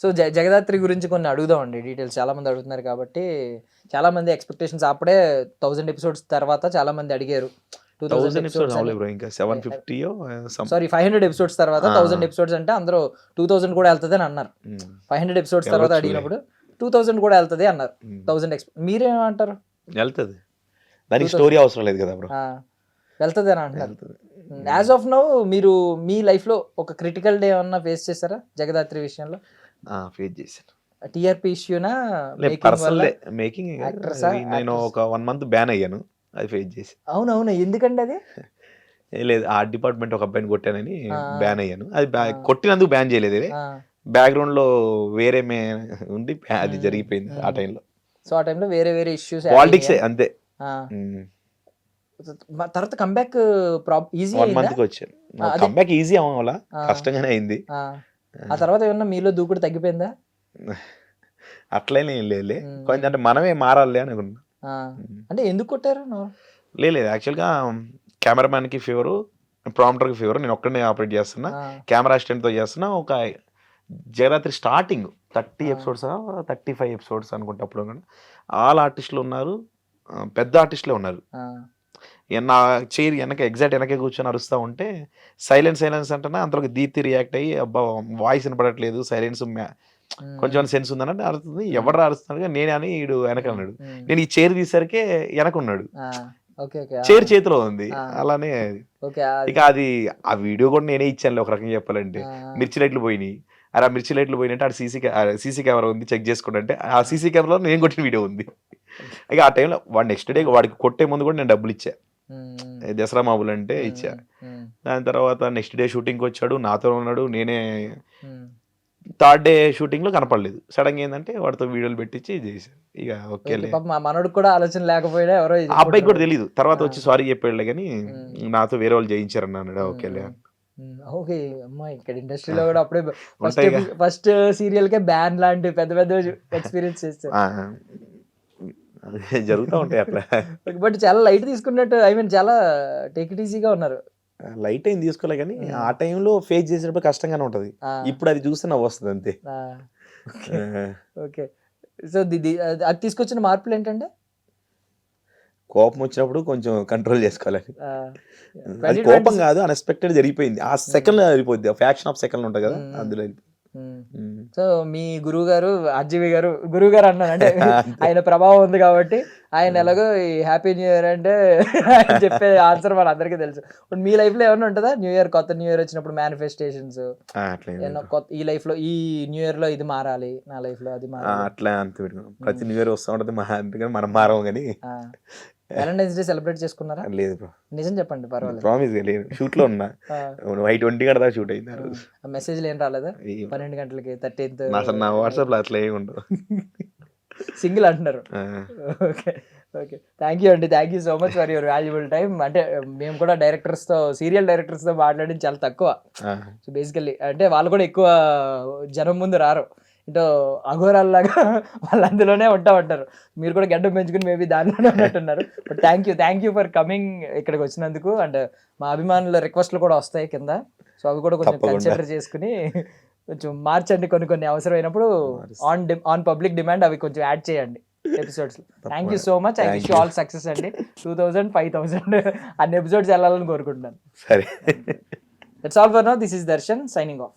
సో జగదాత్రి గురించి కొన్ని అడుగుదామండి డీటెయిల్స్, చాలా మంది అడుగుతున్నారు కాబట్టి. చాలా మంది ఎక్స్పెక్టేషన్స్ అప్పుడే 1000 ఎపిసోడ్స్ తర్వాత చాలా మంది అడిగారు. 500 ఎపిసోడ్స్ తర్వాత 1000 ఎపిసోడ్స్ అంటే అందరూ 2000 కూడా వెళ్తుంది అని అన్నారు. 500 ఎపిసోడ్స్ తర్వాత అడిగినప్పుడు 2000 కూడా వెళ్తుంది అన్నారు. 1000 మీరేమంటారు? వెళ్తుంది, దానికి స్టోరీ అవసరం లేదు కదా బ్రో, వెళ్తుంది అని అంటున్నారు. యాజ్ ఆఫ్ నౌ మీరు మీ లైఫ్ లో ఒక క్రిటికల్ డే ఏమన్నా ఫేస్ చేశారా జగదాత్రి విషయంలో? ఫేస్ చేశాను. టీఆర్పీ ఇష్యూనా? మేకింగ్ నేను ఒక 1 month బ్యాన్ అయ్యాను, అది ఫేస్ చేసి. అవునవును, ఎందుకండి అది? లేదు, ఆర్ట్ డిపార్ట్మెంట్ ఒక అబ్బాయిని కొట్టానని బ్యాన్ అయ్యాను. అది కొట్టినందుకు బ్యాన్ చేయలేదు, బ్యాక్గ్రౌండ్ లో వేరే ఉంది, అది జరిగిపోయింది ఆ టైంలో. సో ఆ టైంలో వేరే ఇష్యూస్, పాలిటిక్స్ అంతే. తర్వాత కంబ్యాక్ ఈజీ 1 month వచ్చాను. కంబ్యాక్ ఈజీ అవ్వాలా, కష్టంగానే అయింది. ఆ తర్వాత ఏమన్నా మీలో దూకుడు తగ్గిపోయిందా? అట్లనే లేదు, కొంచెం అంటే మనమే మారాలి అనుకున్నా. అంటే ఎందుకు కొట్టారు? లేదు, యాక్చువల్గా కెమెరామ్యాన్కి ఫీవరు, ప్రాంప్టర్కి ఫీవర్, నేను ఒక్కడనే ఆపరేట్ చేస్తున్నా, కెమెరా అసిస్టెంట్తో చేస్తున్నా. ఒక జగరాత్రి స్టార్టింగ్ 30 ఎపిసోడ్స్ 35 ఎపిసోడ్స్ అనుకుంటే అప్పుడు ఆల్ ఆర్టిస్టులు ఉన్నారు, పెద్ద ఆర్టిస్టులే ఉన్నారు. నా చైర్ వెనక ఎగ్జాక్ట్ వెనకే కూర్చొని అరుస్తూ ఉంటే సైలెన్స్ అంటేనే అంతలోకి దీప్తి రియాక్ట్ అయ్యి అబ్బా వాయిస్ వినపడట్లేదు, సైలెన్స్ కొంచెం సెన్స్ ఉందనంటే అరుస్తుంది. ఎవరు అరుస్తున్నాడు నేనే అని వీడు వెనక అన్నాడు. నేను ఈ చైర్ తీసరికే వెనక ఉన్నాడు, చైర్ చేతిలో ఉంది. అలానే ఇక అది ఆ వీడియో కూడా నేనే ఇచ్చాను ఒక రకంగా చెప్పాలంటే. మిర్చి లైట్లు పోయినాయి, అరే ఆ మిర్చి లైట్లు పోయినట్టు ఆడ సీసీ కెమెరా ఉంది చెక్ చేసుకుంటే ఆ సీసీ కెమెరాలో నేను కొట్టిన వీడియో ఉంది. ఇక ఆ టైంలో వాడు నెక్స్ట్ డే వాడికి కొట్టే ముందు కూడా నేను డబ్బులు ఇచ్చా, దసరా మాబులు అంటే ఇచ్చా. దాని తర్వాత నెక్స్ట్ డే షూటింగ్కి వచ్చాడు, నాతో ఉన్నాడు. నేనే థర్డ్ డే షూటింగ్ లో కనపడలేదు. సడన్ గా ఏంటంటే వాడితో వీడియోలు పెట్టించి చేశాను. ఇక ఓకే మనోడికి కూడా ఆలోచన లేకపోయినా ఎవరో అబ్బాయికి కూడా తెలియదు. తర్వాత వచ్చి సారీ చెప్పాడులే కానీ నాతో వేరే వాళ్ళు చేయించారని అన్నాడు. ఓకేలే ఓకే. అమ్మాయి ఇక్కడ ఇండస్ట్రీలో కూడా అప్పుడే ఫస్ట్ సీరియల్ కే బ్యాన్ లాంటి పెద్ద పెద్ద ఎక్స్పీరియన్స్ చేస్తారు, జరుగుతూ ఉంటాయి అట్లా. బట్ చాలా లైట్ తీసుకున్నట్టు, ఐ మీన్ చాలా టేక్ ఇట్ ఈజీగా ఉన్నారు. లైట్ ఏం తీసుకోలే కానీ ఆ టైంలో ఫేస్ చేసేటప్పుడు కష్టంగానే ఉంటది. ఇప్పుడు అది చూస్తే నవ్వు వస్తుంది అంతే. ఓకే. సో అది తీసుకొచ్చిన మార్పులు ఏంటంటే కోపం వచ్చినప్పుడు కొంచెం కంట్రోల్ చేసుకోవాలి. అది కోపం కాదు, అన్ఎక్స్పెక్టెడ్ జరిగిపోయింది. ఆ సెకండ్ వెళ్ళిపోద్ది, ఫ్యాక్షన్ ఆఫ్ సెకండ్ ఉంటుంది కదా, అందులో సో మీ గురువు గారు ఆర్జీవి గారు, గురువు గారు అన్నాను అంటే ఆయన ప్రభావం ఉంది కాబట్టి ఆయన ఎలాగో ఈ హ్యాపీ న్యూ ఇయర్ అంటే ఆయన చెప్పే ఆన్సర్ మన అందరికీ తెలుసు. ఇప్పుడు మీ లైఫ్ లో ఏమన్నా ఉంటుందా న్యూ ఇయర్, కొత్త న్యూ ఇయర్ వచ్చినప్పుడు మేనిఫెస్టేషన్స్, ఈ లైఫ్ లో ఈ న్యూ ఇయర్ లో ఇది మారాలి, నా లైఫ్ లో అది మారాలి అట్లా అంతే. ప్రతి న్యూ ఇయర్ వస్తూ ఉంటది, మనం మారము కానీ. వ్యాలంటైన్స్ డే సెలబ్రేట్ చేసుకున్నారా? లేదు బ్రో, నిజం చెప్పండి పర్వాలేదు. ప్రామిస్ లేదు, షూట్ లో ఉన్నా. 20 గంటల దాకా షూట్ అయింది. మెసేజ్లు ఏం రాలేదా 12 గంటలకి 13th? అసలు నా వాట్సాప్ లో అట్లా ఏమి ఉండదు, సింగిల్ అంటున్నారు. ఓకే ఓకే, థ్యాంక్ యూ అండి, thank you so much for your valuable time. అంటే మేము కూడా సీరియల్ డైరెక్టర్స్తో మాట్లాడింది చాలా తక్కువ. సో బేసికల్లీ అంటే వాళ్ళు కూడా ఎక్కువ జనం ముందు రారు, ఇంటో అఘోరాల్లాగా వాళ్ళు అందులోనే ఉంటారు. మీరు కూడా గడ్డం పెంచుకుని మేబీ దానిలోనే ఉన్నట్టున్నారు. But thank you for coming ఇక్కడికి వచ్చినందుకు. అండ్ మా అభిమానుల రిక్వెస్ట్లు కూడా వస్తాయి కింద, సో అవి కూడా కొంచెం కన్సిడర్ చేసుకుని కొంచెం మార్చండి. కొన్ని అవసరమైనప్పుడు ఆన్ పబ్లిక్ డిమాండ్ అవి కొంచెం యాడ్ చేయండి episodes. Thank you so much. I wish you all success అండి. 2000, 5000 అన్ని ఎపిసోడ్స్ వెళ్ళాలని కోరుకుంటున్నాను. సరే, that's all for now. This is Darshan signing off.